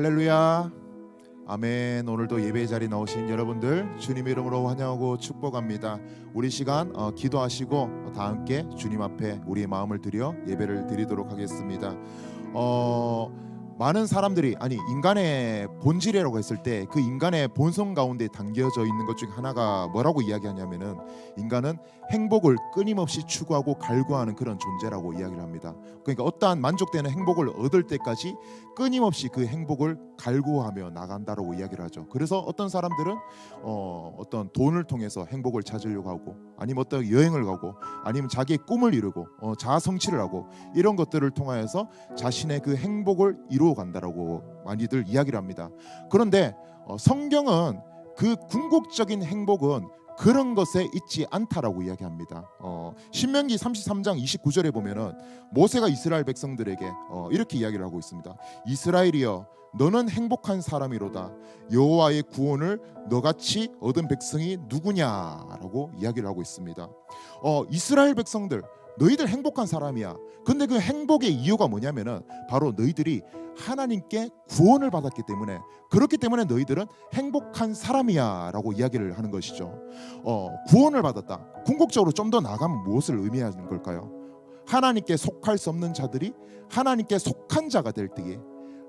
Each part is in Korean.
할렐루야. 아멘. 오늘도 예배 자리 나오신 여러분들 주님 이름으로 환영하고 축복합니다. 우리 시간 기도하시고 다 함께 주님 앞에 우리의 마음을 드려 예배를 드리도록 하겠습니다. 많은 사람들이 인간의 본질이라고 했을 때 그 인간의 본성 가운데 담겨져 있는 것 중에 하나가 뭐라고 이야기하냐면은 인간은 행복을 끊임없이 추구하고 갈구하는 그런 존재라고 이야기를 합니다. 그러니까 어떠한 만족되는 행복을 얻을 때까지 끊임없이 그 행복을 갈구하며 나간다라고 이야기를 하죠. 그래서 어떤 사람들은 어떤 돈을 통해서 행복을 찾으려고 하고, 아니면 어떤 여행을 가고, 아니면 자기의 꿈을 이루고 자아 성취를 하고, 이런 것들을 통하여서 자신의 그 행복을 이루어 간다라고 많이들 이야기를 합니다. 그런데 성경은 그 궁극적인 행복은 그런 것에 있지 않다라고 이야기합니다. 신명기 33장 29절에 보면은 모세가 이스라엘 백성들에게 이렇게 이야기를 하고 있습니다. 이스라엘이여, 너는 행복한 사람이로다. 여호와의 구원을 너같이 얻은 백성이 누구냐라고 이야기를 하고 있습니다. 이스라엘 백성들, 너희들 행복한 사람이야. 근데 그 행복의 이유가 뭐냐면은 바로 너희들이 하나님께 구원을 받았기 때문에, 그렇기 때문에 너희들은 행복한 사람이야 라고 이야기를 하는 것이죠. 구원을 받았다. 궁극적으로 좀 더 나아가면 무엇을 의미하는 걸까요? 하나님께 속할 수 없는 자들이 하나님께 속한 자가 될 때에,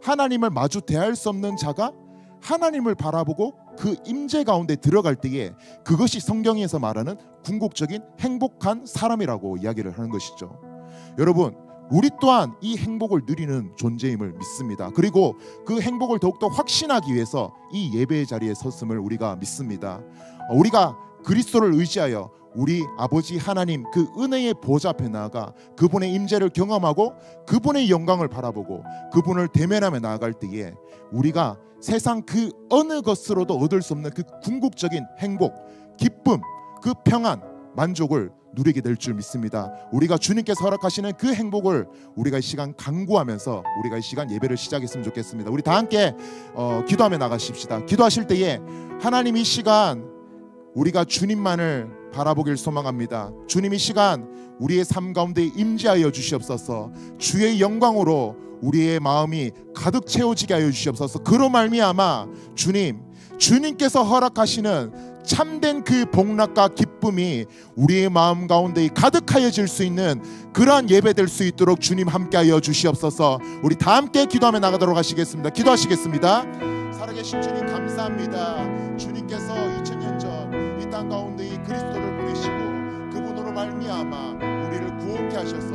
하나님을 마주 대할 수 없는 자가 하나님을 바라보고 그 임재 가운데 들어갈 때에, 그것이 성경에서 말하는 궁극적인 행복한 사람이라고 이야기를 하는 것이죠. 여러분, 우리 또한 이 행복을 누리는 존재임을 믿습니다. 그리고 그 행복을 더욱더 확신하기 위해서 이 예배의 자리에 섰음을 우리가 믿습니다. 우리가 그리스도를 의지하여 우리 아버지 하나님 그 은혜의 보좌 앞에 나아가 그분의 임재를 경험하고 그분의 영광을 바라보고 그분을 대면하며 나아갈 때에, 우리가 세상 그 어느 것으로도 얻을 수 없는 그 궁극적인 행복, 기쁨, 그 평안, 만족을 누리게 될 줄 믿습니다. 우리가 주님께서 허락하시는 그 행복을 우리가 이 시간 간구하면서 우리가 이 시간 예배를 시작했으면 좋겠습니다. 우리 다 함께 기도하며 나가십시다. 기도하실 때에 하나님, 이 시간 우리가 주님만을 바라보길 소망합니다. 주님, 이 시간 우리의 삶 가운데 임재하여 주시옵소서. 주의 영광으로 우리의 마음이 가득 채워지게 하여 주시옵소서. 그로 말미암아 주님께서 허락하시는 참된 그 복락과 기쁨이 우리의 마음 가운데 가득하여질 수 있는 그러한 예배 될 수 있도록 주님 함께하여 주시옵소서. 우리 다 함께 기도하며 나가도록 하시겠습니다. 기도하시겠습니다. 살아계신 주님, 감사합니다. 주님께서 2000년 전 이 땅 가운데 이 그리스도를 보내시고 그분으로 말미암아 우리를 구원케 하셔서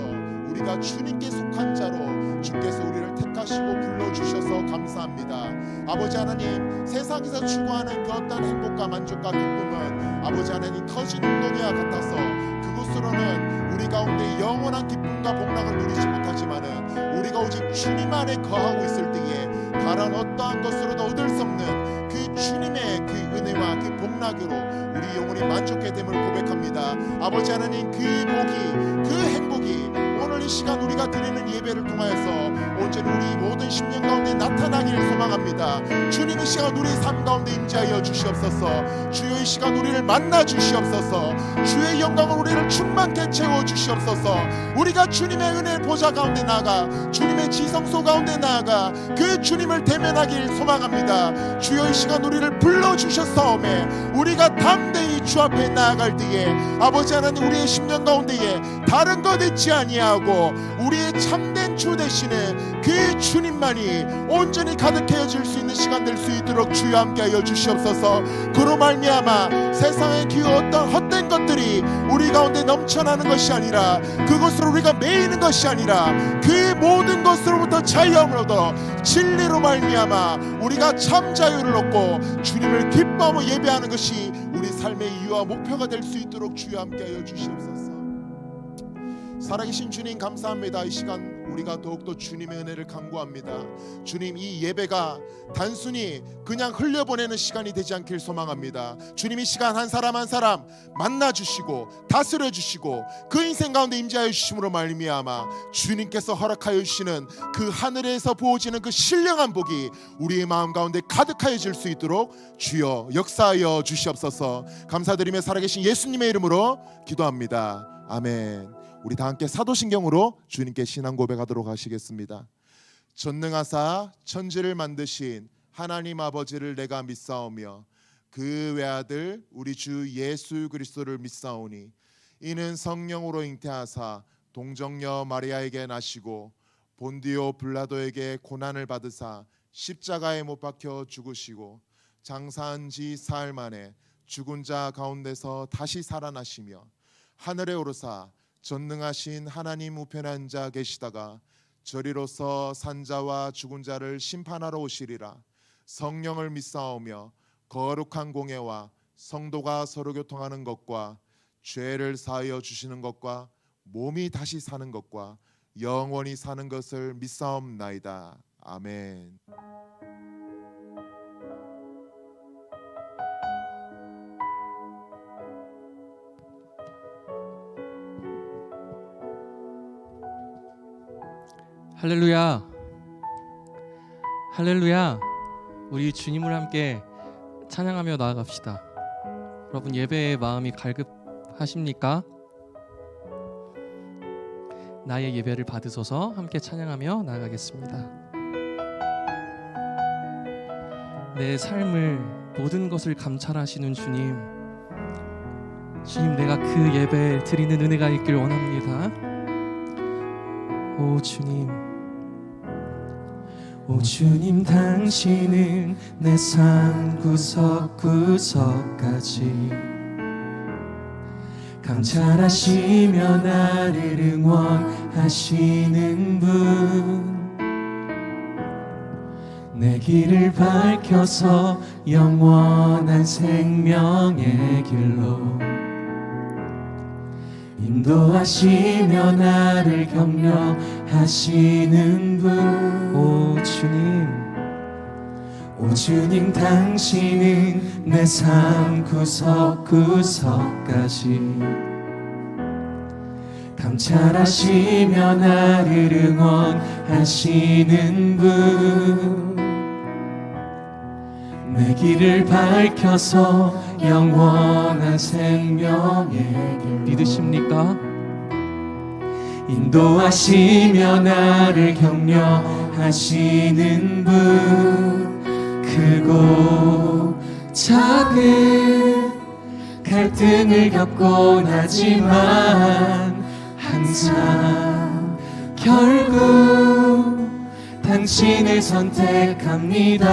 우리가 주님께 속한 자로 주께서 우리를 택하시고 불러주셔서 감사합니다. 아버지 하나님, 세상에서 추구하는 그 어떤 행복과 만족과 기쁨은 아버지 하나님 터진 웅덩이와 같아서 그곳으로는 우리 가운데 영원한 기쁨과 복락을 누리지 못하지만은, 우리가 오직 주님 안에 거하고 있을 때에 다른 어떠한 것으로도 얻을 수 없는 그 주님의 그 은혜와 그 복락으로 우리 영혼이 만족해 됨을 고백합니다. 아버지 하나님, 그 복이, 그 행복이 오늘 이 시간 우리가 드리는 예배를 통하여서 온전히 우리 모든 심령 가운데 나타나기를 소망합니다. 주님, 이 시간 우리의 삶 가운데 임재하여 주시옵소서. 주여, 이 시간 우리를 만나 주시옵소서. 주의 영광을 우리를 충만케 채워 주시옵소서. 우리가 주님의 은혜의 보좌 가운데 나아가 주님의 지성소 가운데 나아가 그 주님을 대면하길 소망합니다. 주여, 이 시간 우리를 불러주셨사오매 우리가 담대히 주 앞에 나아갈 때에 아버지 하나님, 우리의 심령 가운데에 다른 것 있지 아니하고 우리의 참된 주 되시는 그 주님만이 온전히 가득해질 수 있는 시간 될 수 있도록 주여 함께하여 주시옵소서. 그로 말미암아 세상의 그 어떤 헛된 것들이 우리 가운데 넘쳐나는 것이 아니라, 그것으로 우리가 매이는 것이 아니라, 그 모든 것으로부터 자유함을 얻어 진리로 말미암아 우리가 참 자유를 얻고 주님을 기뻐하며 예배하는 것이 우리 삶의 이유와 목표가 될 수 있도록 주여 함께하여 주시옵소서. 살아계신 주님, 감사합니다. 이 시간 우리가 더욱더 주님의 은혜를 간구합니다. 주님, 이 예배가 단순히 그냥 흘려보내는 시간이 되지 않길 소망합니다. 주님, 이 시간 한 사람 한 사람 만나주시고 다스려주시고 그 인생 가운데 임재하여 주심으로 말미암아 주님께서 허락하여 주시는 그 하늘에서 부어지는 그 신령한 복이 우리의 마음 가운데 가득하여질 수 있도록 주여 역사하여 주시옵소서. 감사드리며 살아계신 예수님의 이름으로 기도합니다. 아멘. 우리 다 함께 사도신경으로 주님께 신앙 고백하도록 하시겠습니다. 전능하사 천지를 만드신 하나님 아버지를 내가 믿사오며 그 외아들 우리 주 예수 그리스도를 믿사오니 이는 성령으로 잉태하사 동정녀 마리아에게 나시고 본디오 빌라도에게 고난을 받으사 십자가에 못 박혀 죽으시고 장사한 지 사흘 만에 죽은 자 가운데서 다시 살아나시며 하늘에 오르사 전능하신 하나님 우편에 앉아 계시다가 저리로서 산자와 죽은 자를 심판하러 오시리라. 성령을 믿사오며 거룩한 공예와 성도가 서로 교통하는 것과 죄를 사하여 주시는 것과 몸이 다시 사는 것과 영원히 사는 것을 믿사옵나이다. 아멘. 할렐루야, 할렐루야. 우리 주님을 함께 찬양하며 나아갑시다. 여러분, 예배의 마음이 갈급하십니까? 나의 예배를 받으소서. 함께 찬양하며 나아가겠습니다. 내 삶을 모든 것을 감찰하시는 주님, 주님, 내가 그 예배 드리는 은혜가 있길 원합니다. 오 주님, 오 주님, 당신은 내 삶 구석구석까지 감찰하시며 나를 응원하시는 분, 내 길을 밝혀서 영원한 생명의 길로 인도하시며 나를 격려하시는 분. 오 주님, 당신은 내 삶 구석구석까지 감찰하시며 나를 응원하시는 분, 내 길을 밝혀서 영원한 생명의 길 믿으십니까? 인도하시며 나를 격려하시는 분, 크고 작은 갈등을 겪곤 하지만 항상 결국 당신을 선택합니다.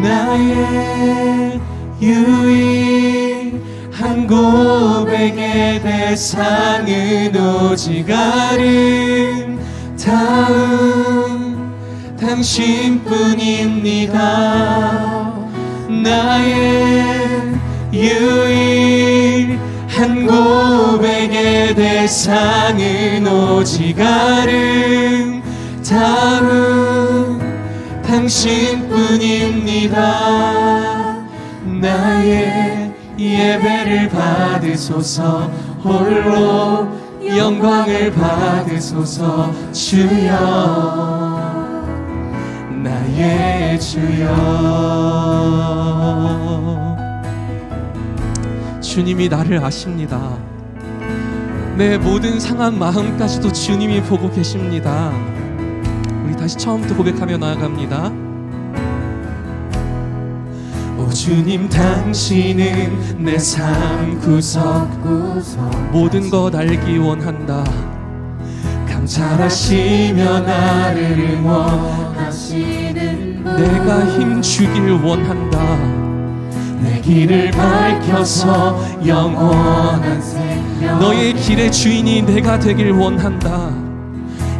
나의 유일한 고백의 대상은 오직 아름다운 당신뿐입니다. 나의 유일한 고백의 대상은 오직 아름다운 당신뿐입니다. 나의 예배를 받으소서. 홀로 영광을 받으소서. 주여, 나의 주여. 주님이 나를 아십니다. 내 모든 상한 마음까지도 주님이 보고 계십니다. 우리 다시 처음부터 고백하며 나아갑니다. 오 주님, 당신은 내 삶 구석구석 모든 것 알기 원한다. 감찰하시며 나를 응원하시는 분, 내가 힘주길 원한다. 내 길을 밝혀서 영원한 생명, 너의 길의 주인이 내가 되길 원한다.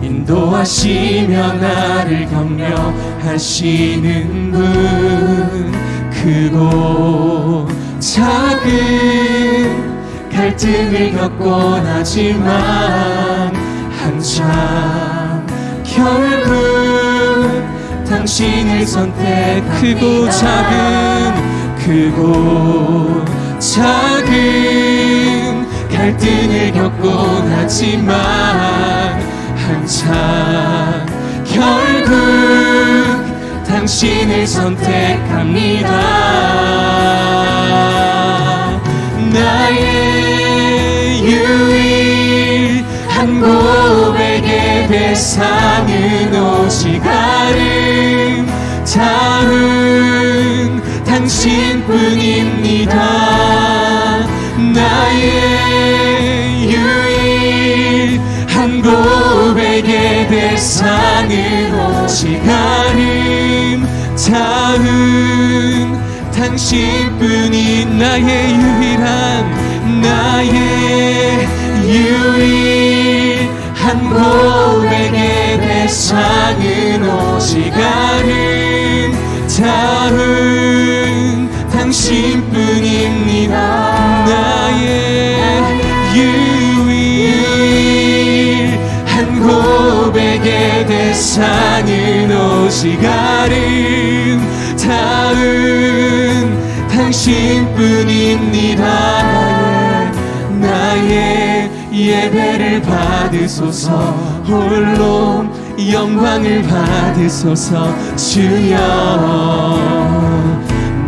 인도하시며 나를 격려하시는 분, 크고 작은 갈등을 겪곤 하지만 항상 결국 당신을 선택합니다. 크고 작은 갈등을 겪곤 하지만 항상 결국 당신을 선택합니다. 나의 유일한 고백의 대상은 오직 아름다운 당신뿐입니다. 나의 유일한 고백의 대상은 오직 아름다운 당신뿐이 나의 유일한 고백의 대상은 오직 아름다운 당신뿐입니다. 나의 유일한 고백의 대상은 오직 아름다운 당신뿐입니다. 나의 예배를 받으소서, 홀로 영광을 받으소서. 주여,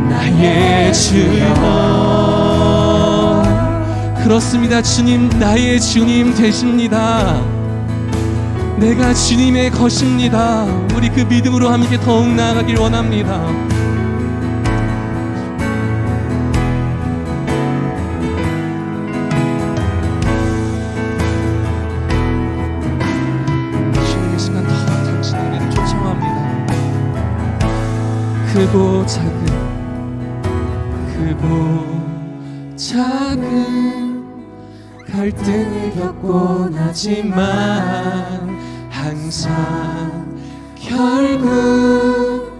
나의 주여. 그렇습니다. 주님, 나의 주님 되십니다. 내가 주님의 것입니다. 우리 그 믿음으로 함께 더욱 나아가길 원합니다. 주님의 시간 더 당신의 은혜를 초청합니다. 크고 작은 갈등을 겪곤 하지만 항상 결국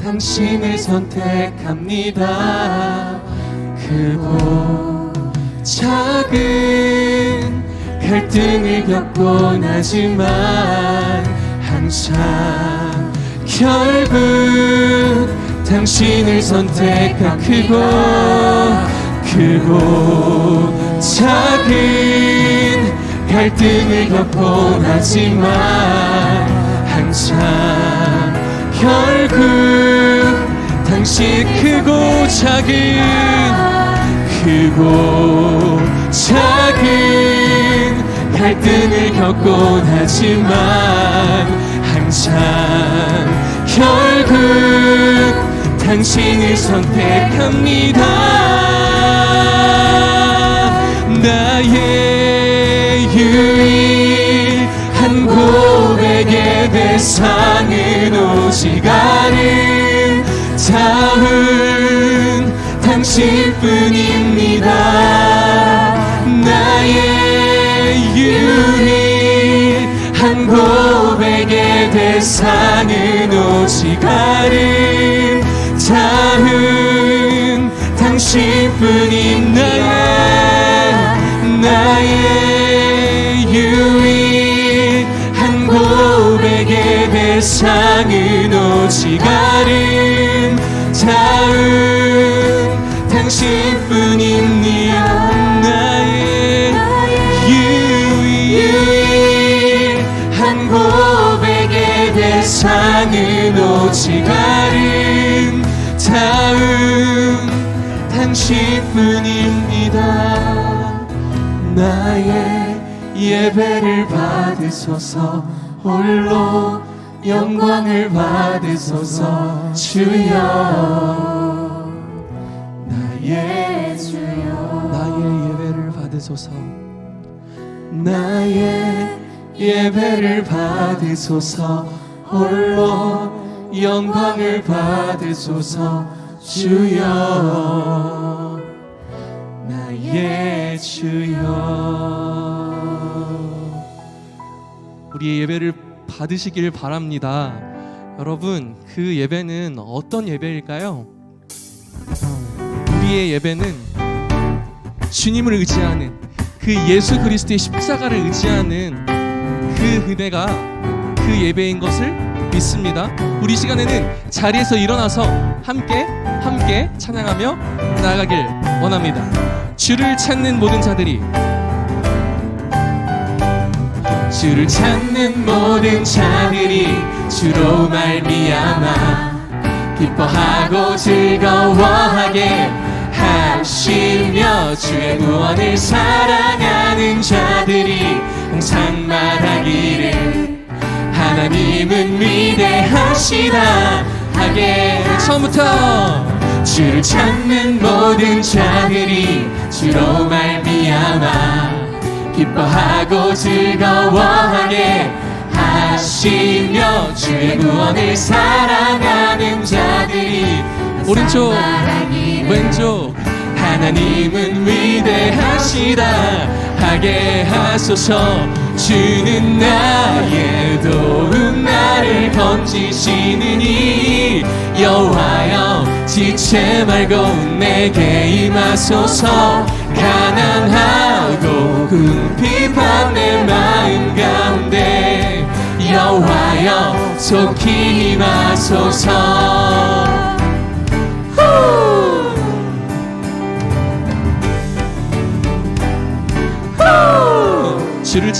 당신을 선택합니다. 크고 작은 갈등을 겪곤 하지만 항상 결국 당신을 선택한 크고 작은 갈등을 겪곤 하지만 항상 결국 당신 크고 작은 갈등을 겪곤 하지만 항상 결국 당신을 선택합니다. 나의 유일한 고백의 대상은 오직 아름다운 당신뿐입니다. 나의 유일한 고백의 대상은 오직 아름다운 당신뿐입니다. 나의 유일한 고백의 대상은 오직 아름다운 당신뿐입니다. 나의 유일한 고백의 대상은 오직 아름다운 당신뿐입니다. 나의 예배를 받으소서, 홀로 영광을 받으소서. 주여, 나의 주여, 나의 예배를 받으소서. 나의 예배를 받으소서, 홀로 영광을 받으소서. 주여, 나의 주여. 우리의 예배를 받으시길 바랍니다. 여러분, 그 예배는 어떤 예배일까요? 우리의 예배는 주님을 의지하는, 그 예수 그리스도의 십자가를 의지하는 그 은혜가 그 예배인 것을 믿습니다. 우리 시간에는 자리에서 일어나서 함께 찬양하며 나아가길 원합니다. 주를 찾는 모든 자들이, 주를 찾는 모든 자들이 주로 말미암아 기뻐하고 즐거워하게 하시며, 주의 구원을 사랑하는 자들이 항상 말하기를 하나님은 위대하시다 하게. 처음부터 주를 찾는 모든 자들이 주로 말미암아 기뻐하고 즐거워하게 하시며 주의 구원을 사랑하는 자들이. 오른쪽 왼쪽. 하나님은 위대하시다 하게 하소서. 주는 나의 도움 나를 건지시느니 여호와여 지체 말고 내게 임하소서. 가난하고 궁핍한 내 마음 가운데 여호와여 속히 임하소서. 주를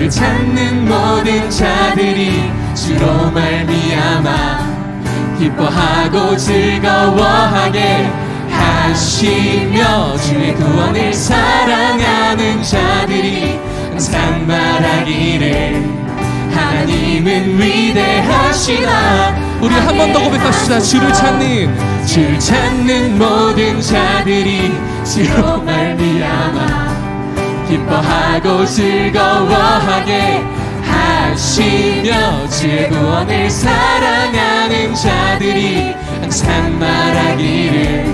찾는 모든 자들이 주로 말미암아 기뻐하고 즐거워하게 하시며 주의 구원을 사랑하는 자들이 항상 말하기를 하나님은 위대하시다. 우리 한 번 더 고백합시다. 주를 찾는 모든 자들이 주로 말미암아 기뻐하고 즐거워하게 하시며 주의 구원을 사랑하는 자들이 항상 말하기를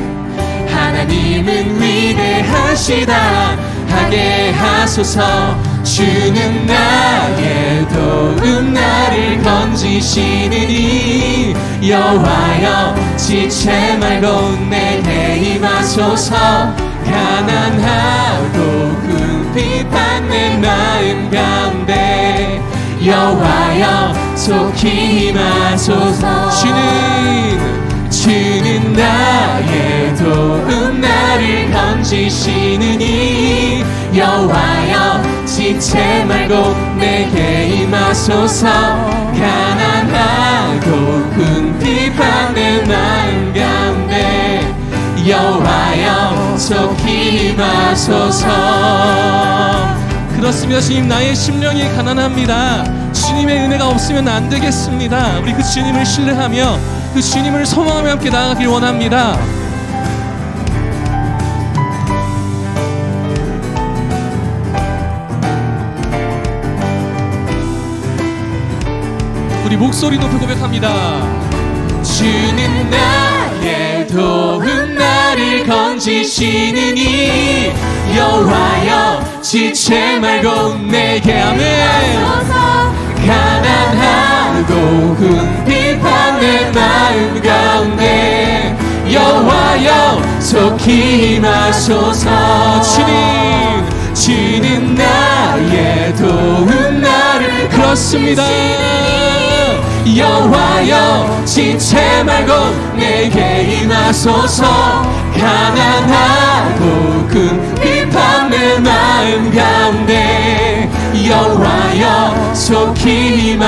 하나님은 위대하시다 하게 하소서. 주는 나의 도움 나를 건지시느니 여호와여 지체 말고 내게 임하소서. 가난하고 궁핍한 내 마음 가운데 여호와여 속히 임하소서. 주는 나의 도움 나를 건지시느니 여호와여 지체 말고 내게 임하소서. 가난하고 궁핍한 내 마음 가운데 여호와여 속히 임하소서. 그렇습니다. 주님, 나의 심령이 가난합니다. 주님의 은혜가 없으면 안 되겠습니다. 우리 그 주님을 신뢰하며 그 주님을 소망하며 함께 나아가길 원합니다. 우리 목소리 높여 고백합니다. 주는 나의 도움 나를 건지시느니 여호와여 지체 말고 내게 아멘. 가난하고 궁핍한 내 마음 가운데 여호와여 속히 임하소서. 주는 나의 도움 나를 그렇습니다. 여호와여 지체 말고 내게 임하소서. 가난하고 궁핍한 내 마음 가운데 여호와여 속히 임하.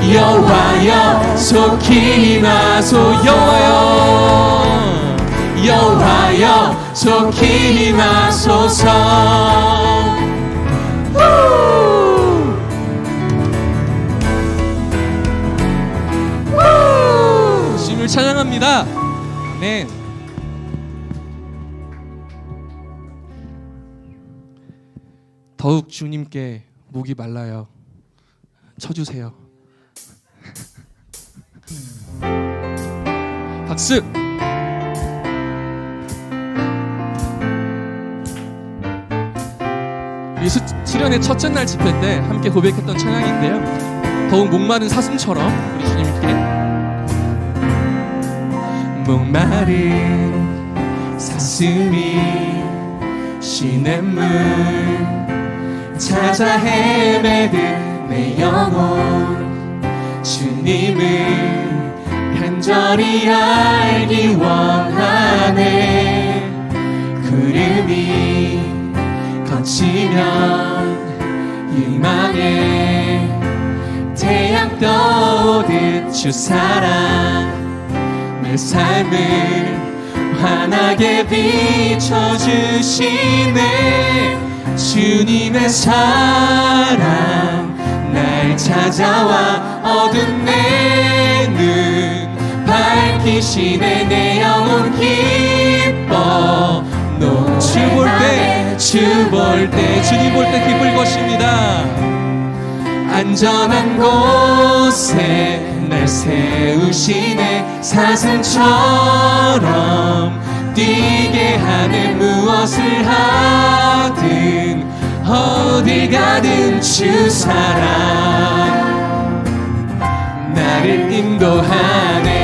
여호와여 속히 임하소. 여호와여 속히 임하소서. 주님을 찬양합니다. 아멘. 더욱 주님께 목이 말라요. 쳐주세요. 박수. 우리 수련의 첫째 날 집회 때 함께 고백했던 찬양인데요. 더욱 목마른 사슴처럼 우리 주님께 목마른 사슴이 시냇물 찾아 헤매듯 내 영혼 주님을 간절히 알기 원하네. 구름이 거치면 희망에 태양 떠오듯 주 사랑 내 삶을 환하게 비춰주시네. 주님의 사랑 날 찾아와 어두운 내 눈 밝히시네. 내 영혼 기뻐 주 볼 때 주님 볼 때 기쁠 것입니다. 안전한 곳에 날 세우시네. 사슴처럼 뛰게 하네. 무엇을 하든 어딜 가든 주 사랑 나를 인도하네.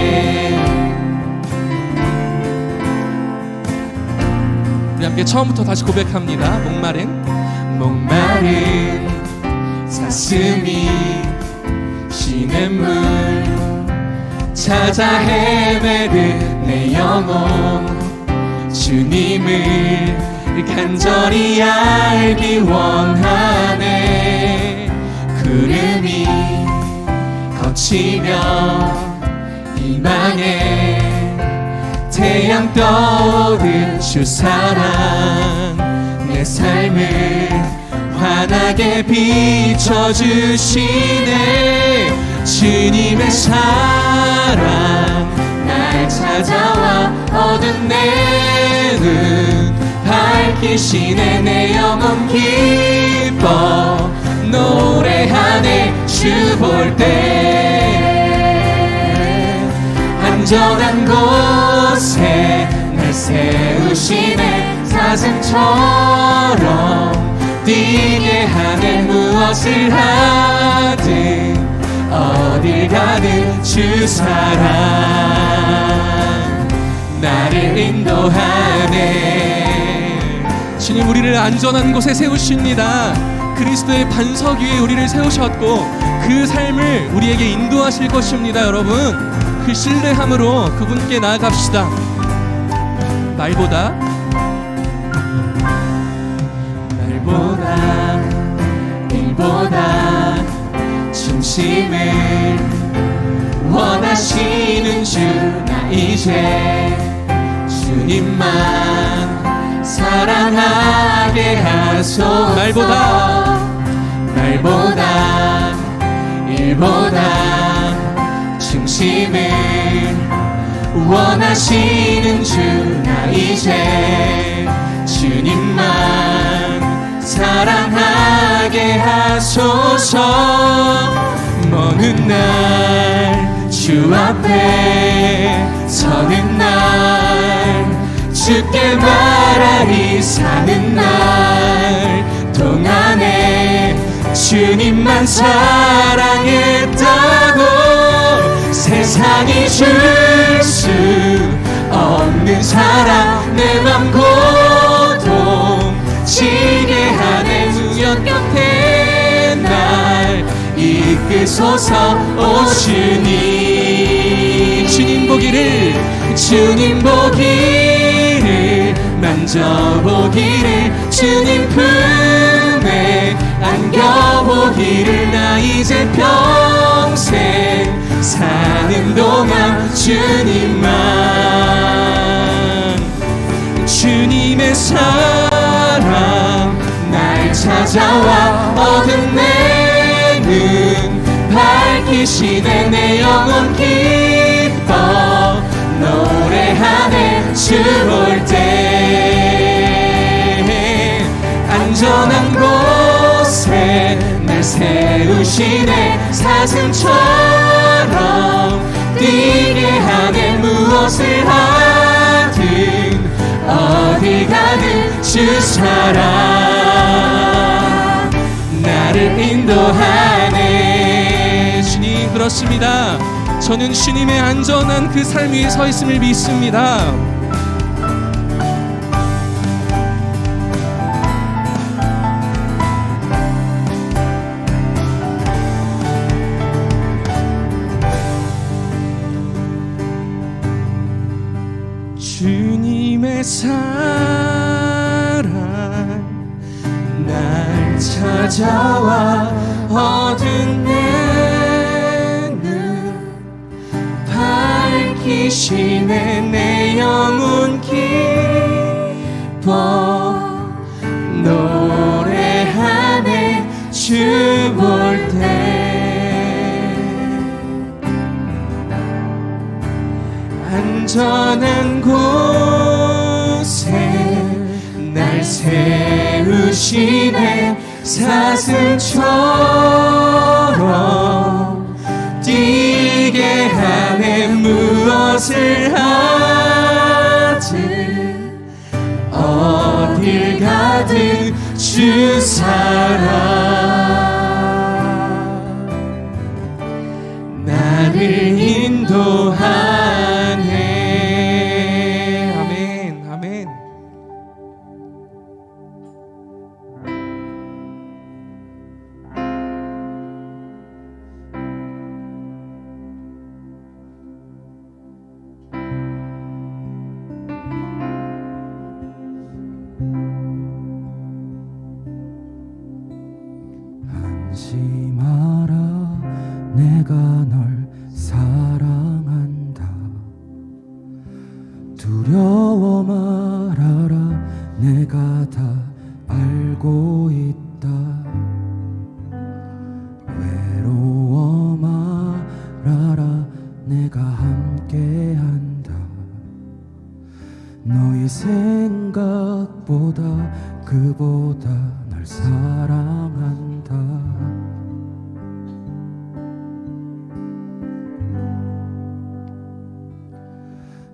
우리 함께 처음부터 다시 고백합니다. 목마른 사슴이 시냇물 찾아 헤매는 내 영혼 주님을 간절히 알기 원하네. 구름이 거치며 희망의 태양 떠오른 주 사랑 내 삶을 환하게 비춰주시네. 주님의 사랑 날 찾아와 어두운 내 눈 밝히시네. 내 영혼 기뻐 노래하네. 주 볼 때 안전한 곳에 날 세우시네. 사슴처럼 뛰게 하네. 무엇을 하든 어딜 가든 주 사랑 나를 인도하네. 주님 우리를 안전한 곳에 세우십니다. 그리스도의 반석 위에 우리를 세우셨고 그 삶을 우리에게 인도하실 것입니다. 여러분 그 신뢰함으로 그분께 나아갑시다. 날보다 일보다 중심을 원하시는 주 나 이제 주님만 사랑하게 하소서. 날보다 일보다 중심을 원하시는 주 나 이제 주님만 사랑하게 하소서. 먼 날 주 앞에 서는 날 주께 말하리 사는 날 동안에 주님만 사랑했다고 세상이 줄 수 없는 사랑 내 맘 고동치게 하네. 우연 곁에 날 이끄소서. 오 주님 보기를 만져보기를 주님 품에 안겨보기를 나 이제 평생 사는 동안 주님의 사랑 날 찾아와 어두운 내 눈 밝히시네. 내 영혼 기뻐 노래하네. 주 볼 때 안전한 곳에 날 세우시네. 사슴처럼 뛰게 하네. 무엇을 하든 어디 가든 주 사랑 나를 인도하네. 주님 그렇습니다. 저는 주님의 안전한 그 삶 위에 서 있음을 믿습니다. 주님의 사랑 날 찾아와 어두운 내 눈 밝히시네. 내 영혼 기뻐 노래 주 볼 때 안전한 곳에 날 세우시네. 사슴처럼 뛰게 하네. 무엇을 하든 어딜 가든 주 사랑 나를 인도하네. 아멘, 아멘. 안심하라 내가 널 사랑한다. 두려워 말아라 내가 다 알고 있다. 외로워 말아라 내가 함께한다. 너의 생각보다 그보다 널 사랑한다.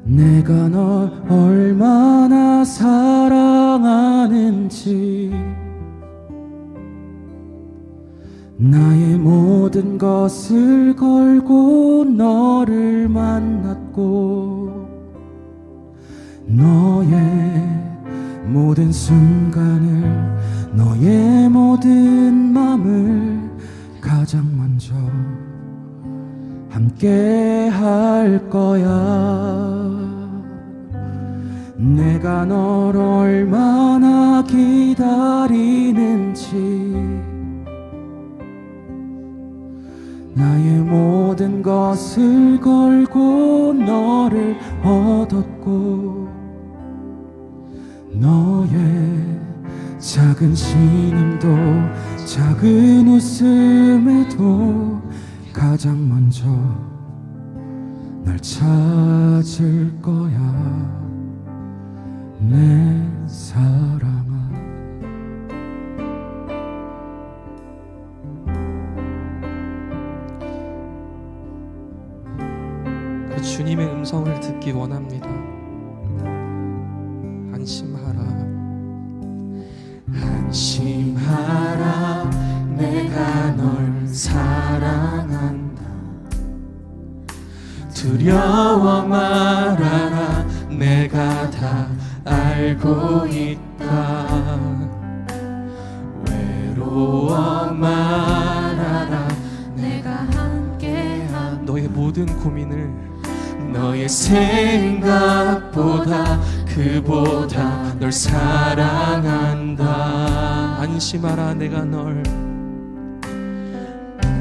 내가 널 얼마나 사랑하는지 나의 모든 것을 걸고 너를 만났고 너의 모든 순간을 너의 모든 맘을 가장 먼저 함께 할 거야. 내가 널 얼마나 기다리는지 나의 모든 것을 걸고 너를 얻었고 너의 작은 신음도 작은 웃음에도 가장 먼저 날 찾을 거야. 내 사랑아. 그 주님의 음성을 듣기 원합니다. 안심하라. 안심하라 내가 널 사랑한다. 두려워 말아라 내가 다 알고 있다. 외로워 말아라 내가 함께한 너의 모든 고민을 너의 생각보다 그보다 널 사랑한다. 안심하라 내가 널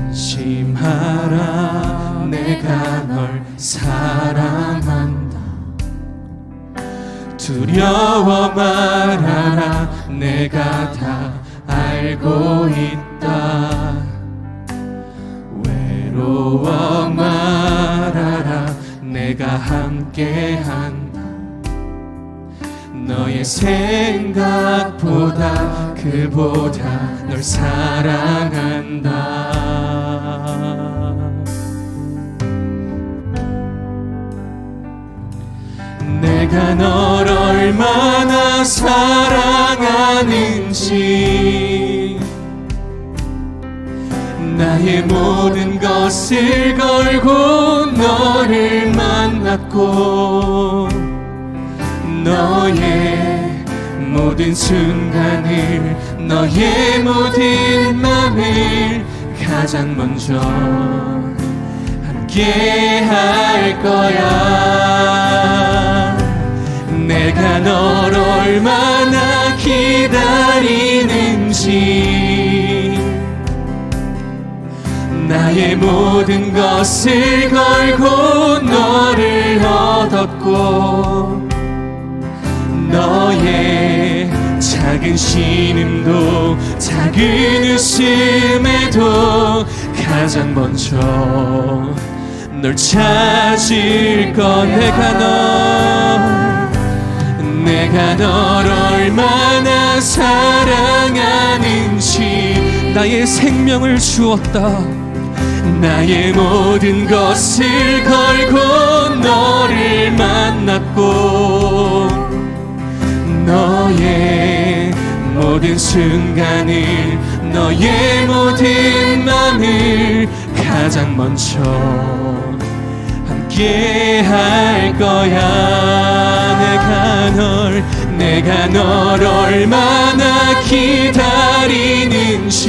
안심하라 내가 널 사랑한다. 두려워 말아라 내가 다 알고 있다. 외로워 말아라 내가 함께한다. 너의 생각보다 그보다 널 사랑한다. 내가 널 얼마나 사랑하는지 나의 모든 것을 걸고 너를 만났고 너의 모든 순간을 너의 모든 맘을 가장 먼저 함께 할 거야. 내가 널 얼마나 기다리는지 나의 모든 것을 걸고 너를 얻었고 너의 작은 신음도 작은 웃음에도 가장 먼저 널 찾을 거. 내가 널 얼마나 사랑하는지. 나의 생명을 주었다. 나의 모든 것을 걸고 너를 만났고 너의 모든 순간을, 너의 모든 맘을 가장 먼저 함께 할 거야. 내가 널 얼마나 기다리는지.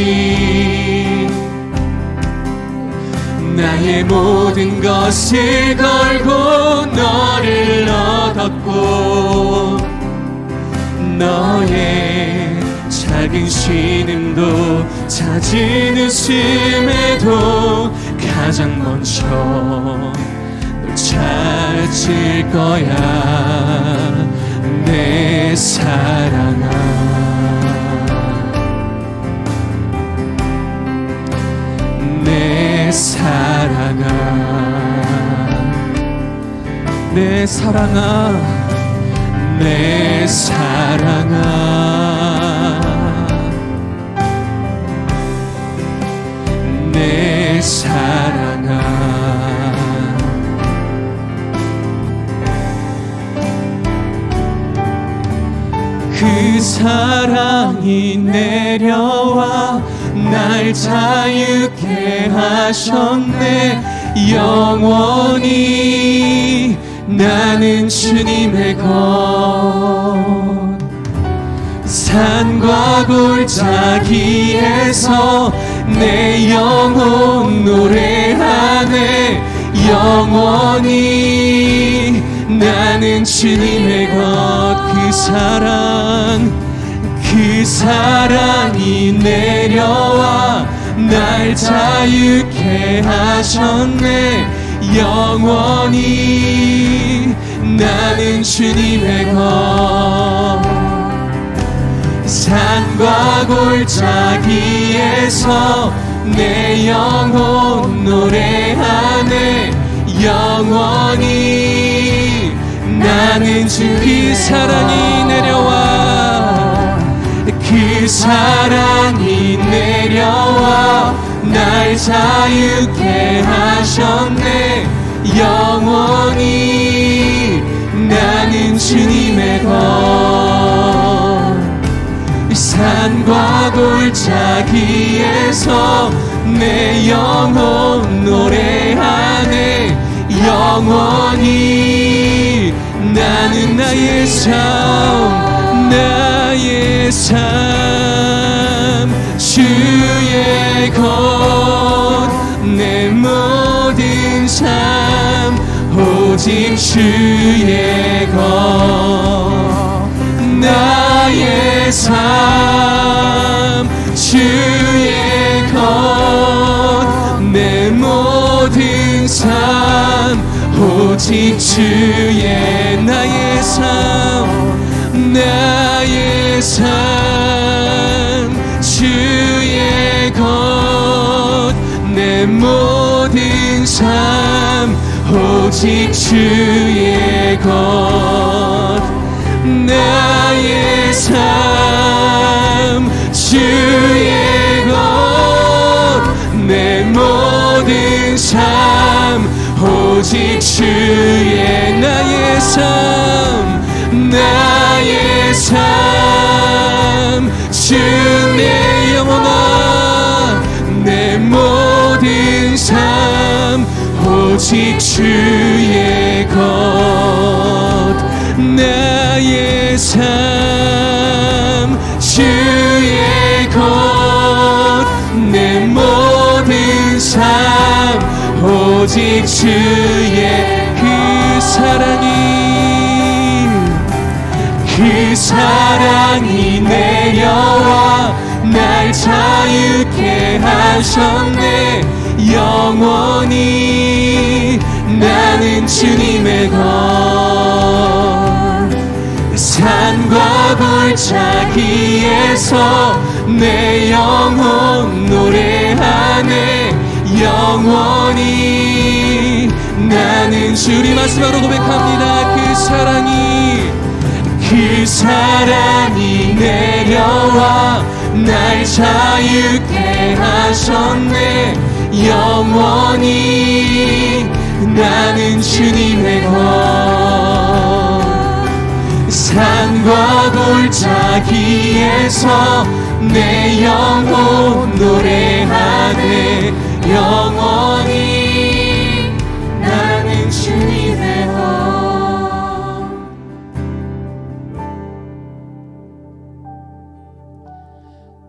나의 모든 것을 걸고 너를 얻었고 너의 작은 신음도 잦은 웃음에도 가장 먼저 널 찾을 거야. 내 사랑아, 내 사랑아, 내 사랑아, 내 사랑아, 내 사랑아. 그 사랑이 내려와 날 자유케 하셨네. 영원히 나는 주님의 것. 산과 골짜기에서 내 영혼 노래하네. 영원히 나는 주님의 것. 그 사랑이 내려와 날 자유케 하셨네. 영원히 나는 주님의 것. 산과 골짜기에서 내 영혼 노래하네. 영원히 나는 그 사랑이 내려와, 그 사랑이 내려와 날 자유케 하셨네. 영원히 나는 주님의 것. 산과 골짜기에서 내 영혼 노래하네. 영원히 나는 나의 삶 주의 것. 내 모든 삶 오직 주의 것. 나의 삶 주의 것. 내 모든 삶 오직 주의. 나의 삶 주의 것. 내 모든 삶 오직 주의 것. 나의 삶 주의 것. 내 모든 삶 오직 주의. 나의 삶 주의 영혼아. 내 모든 삶 오직 주의 것. 나의 삶 주의 것. 내 모든 삶 오직 주의. 그 사랑이 내려와 날 자유케 하셨네. 영원히 나는 주님의 것. 산과 골짜기에서 내 영혼 노래하네. 영원히 나는 주님 마지막으로 고백합니다. 그 사랑이 내려와 날 자유케 하셨네. 영원히 나는 주님의 것. 산과 골짜기에서 내 영혼 노래하네. 영원히 나는 주님의 것.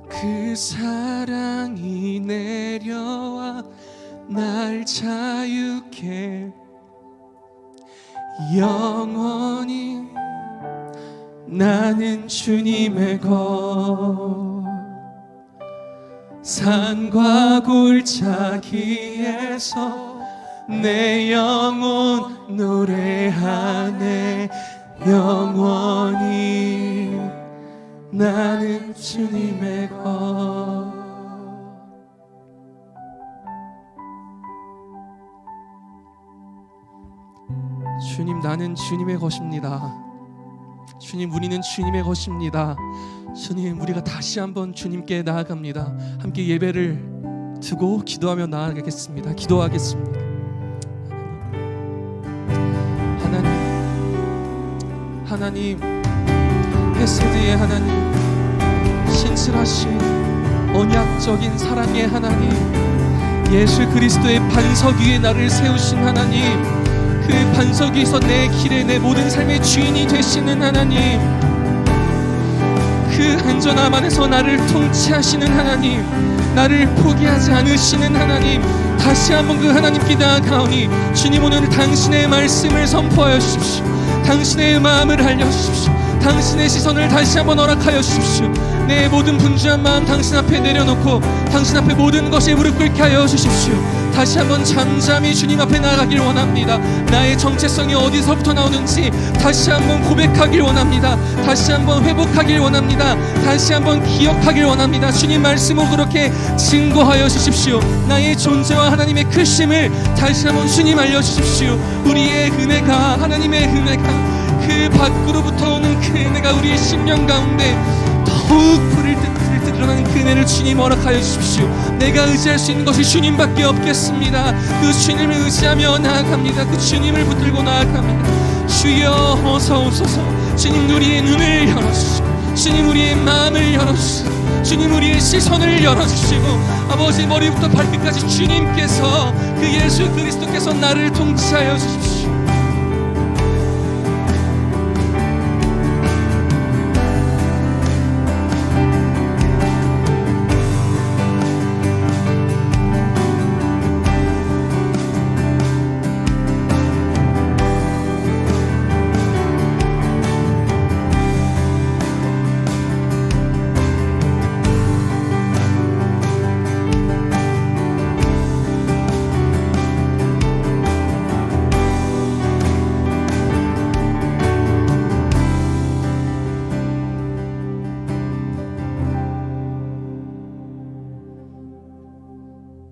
그 사랑이 내려와 날 자유케 영원히 나는 주님의 것. 산과 골짜기에서 내 영혼 노래하네. 영원히 나는 주님의 것. 주님, 나는 주님의 것입니다. 주님, 우리는 주님의 것입니다. 주님, 우리가 다시 한번 주님께 나아갑니다. 함께 예배를 두고 기도하며 나아가겠습니다. 기도하겠습니다. 하나님, 헤세드의 하나님, 신실하신 언약적인 사랑의 하나님, 예수 그리스도의 반석 위에 나를 세우신 하나님, 그 반석 위에서 내 길에 내 모든 삶의 주인이 되시는 하나님, 그 안전함 안에서 나를 통치하시는 하나님, 나를 포기하지 않으시는 하나님, 다시 한번 그 하나님께 나아가오니 주님, 오늘 당신의 말씀을 선포하여 주십시오. 당신의 마음을 알려주십시오. 당신의 시선을 다시 한번 허락하여 주십시오. 내 모든 분주한 마음 당신 앞에 내려놓고 당신 앞에 모든 것에 무릎 꿇게 하여 주십시오. 다시 한번 잠잠히 주님 앞에 나아가길 원합니다. 나의 정체성이 어디서부터 나오는지 다시 한번 고백하길 원합니다. 다시 한번 회복하길 원합니다. 다시 한번 기억하길 원합니다. 주님 말씀으로 그렇게 증거하여 주십시오. 나의 존재와 하나님의 크심을 다시 한번 주님 알려주십시오. 우리의 은혜가, 하나님의 은혜가, 그 밖으로부터 오는 그 은혜가 우리의 심령 가운데 더욱 불을 드러나는 그 은혜를 주님 허락하여 주십시오. 내가 의지할 수 있는 것이 주님밖에 없겠습니다. 그 주님을 의지하며 나아갑니다. 그 주님을 붙들고 나아갑니다. 주여 어서 오소서. 주님, 우리의 눈을 열어주시고, 주님 우리의 마음을 열어주시고, 주님 우리의 시선을 열어주시고, 아버지 머리부터 발끝까지 주님께서, 그 예수 그리스도께서 나를 통치하여 주십시오.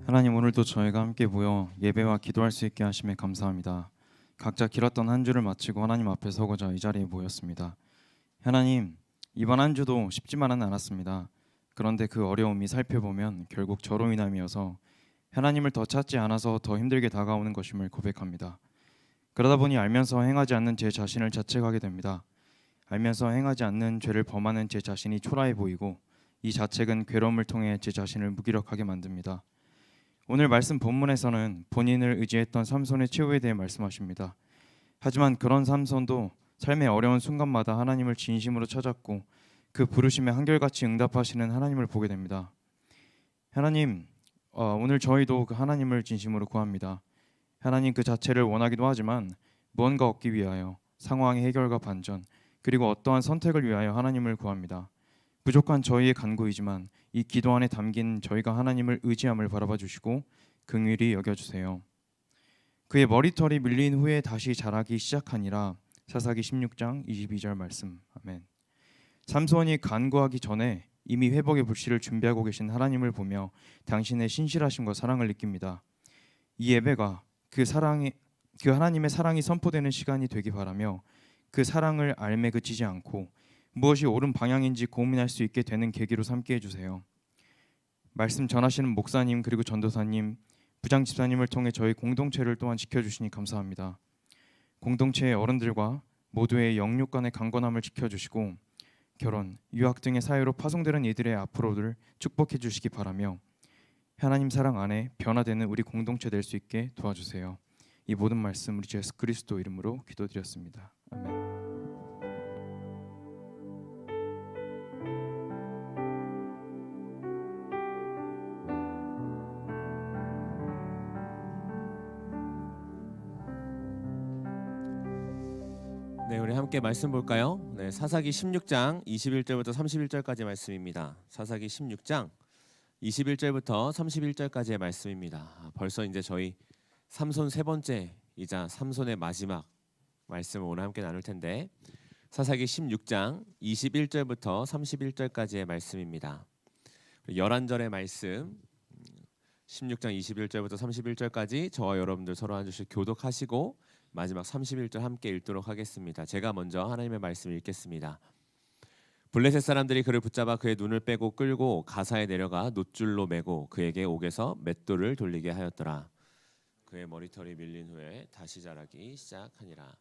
하나님, 오늘도 저희가 함께 모여 예배와 기도할 수 있게 하심에 감사합니다. 각자 길었던 한 주를 마치고 하나님 앞에 서고자 이 자리에 모였습니다. 하나님, 이번 한 주도 쉽지만은 않았습니다. 그런데 그 어려움이 살펴보면 결국 저로 인함이어서 하나님을 더 찾지 않아서 더 힘들게 다가오는 것임을 고백합니다. 그러다 보니 알면서 행하지 않는 제 자신을 자책하게 됩니다. 알면서 행하지 않는 죄를 범하는 제 자신이 초라해 보이고, 이 자책은 괴로움을 통해 제 자신을 무기력하게 만듭니다. 오늘 말씀 본문에서는 본인을 의지했던 삼손의 최후에 대해 말씀하십니다. 하지만 그런 삼손도 삶의 어려운 순간마다 하나님을 진심으로 찾았고 그 부르심에 한결같이 응답하시는 하나님을 보게 됩니다. 하나님, 오늘 저희도 그 하나님을 진심으로 구합니다. 하나님 그 자체를 원하기도 하지만 무언가 얻기 위하여 상황의 해결과 반전, 그리고 어떠한 선택을 위하여 하나님을 구합니다. 부족한 저희의 간구이지만 이 기도 안에 담긴 저희가 하나님을 의지함을 바라봐 주시고 긍휼히 여겨주세요. 그의 머리털이 밀린 후에 다시 자라기 시작하니라. 사사기 16장 22절 말씀. 아멘. 삼손이 간구하기 전에 이미 회복의 불씨를 준비하고 계신 하나님을 보며 당신의 신실하심과 사랑을 느낍니다. 이 예배가 그 하나님의 사랑이 선포되는 시간이 되기 바라며 그 사랑을 알매 그치지 않고 무엇이 옳은 방향인지 고민할 수 있게 되는 계기로 삼게 해주세요. 말씀 전하시는 목사님 그리고 전도사님, 부장 집사님을 통해 저희 공동체를 또한 지켜주시니 감사합니다. 공동체의 어른들과 모두의 영육 간의 강건함을 지켜주시고 결혼, 유학 등의 사유로 파송되는 이들의 앞으로를 축복해 주시기 바라며 하나님 사랑 안에 변화되는 우리 공동체 될 수 있게 도와주세요. 이 모든 말씀 우리 주 예수 그리스도 이름으로 기도드렸습니다. 아멘. 네, 우리 함께 말씀 볼까요? 네, 사사기 16장 21절부터 31절까지 말씀입니다. 사사기 16장 21절부터 31절까지의 말씀입니다. 벌써 이제 저희 삼손 세 번째이자 삼손의 마지막 말씀을 오늘 함께 나눌 텐데, 사사기 16장 21절부터 31절까지의 말씀입니다. 11절의 말씀 16장 21절부터 31절까지 저와 여러분들 서로 한 줄씩 교독하시고 마지막 31절 함께 읽도록 하겠습니다. 제가 먼저 하나님의 말씀을 읽겠습니다. 블레셋 사람들이 그를 붙잡아 그의 눈을 빼고 끌고 가사에 내려가 놋줄로 매고 그에게 옥에서 맷돌을 돌리게 하였더라. 그의 머리털이 밀린 후에 다시 자라기 시작하니라.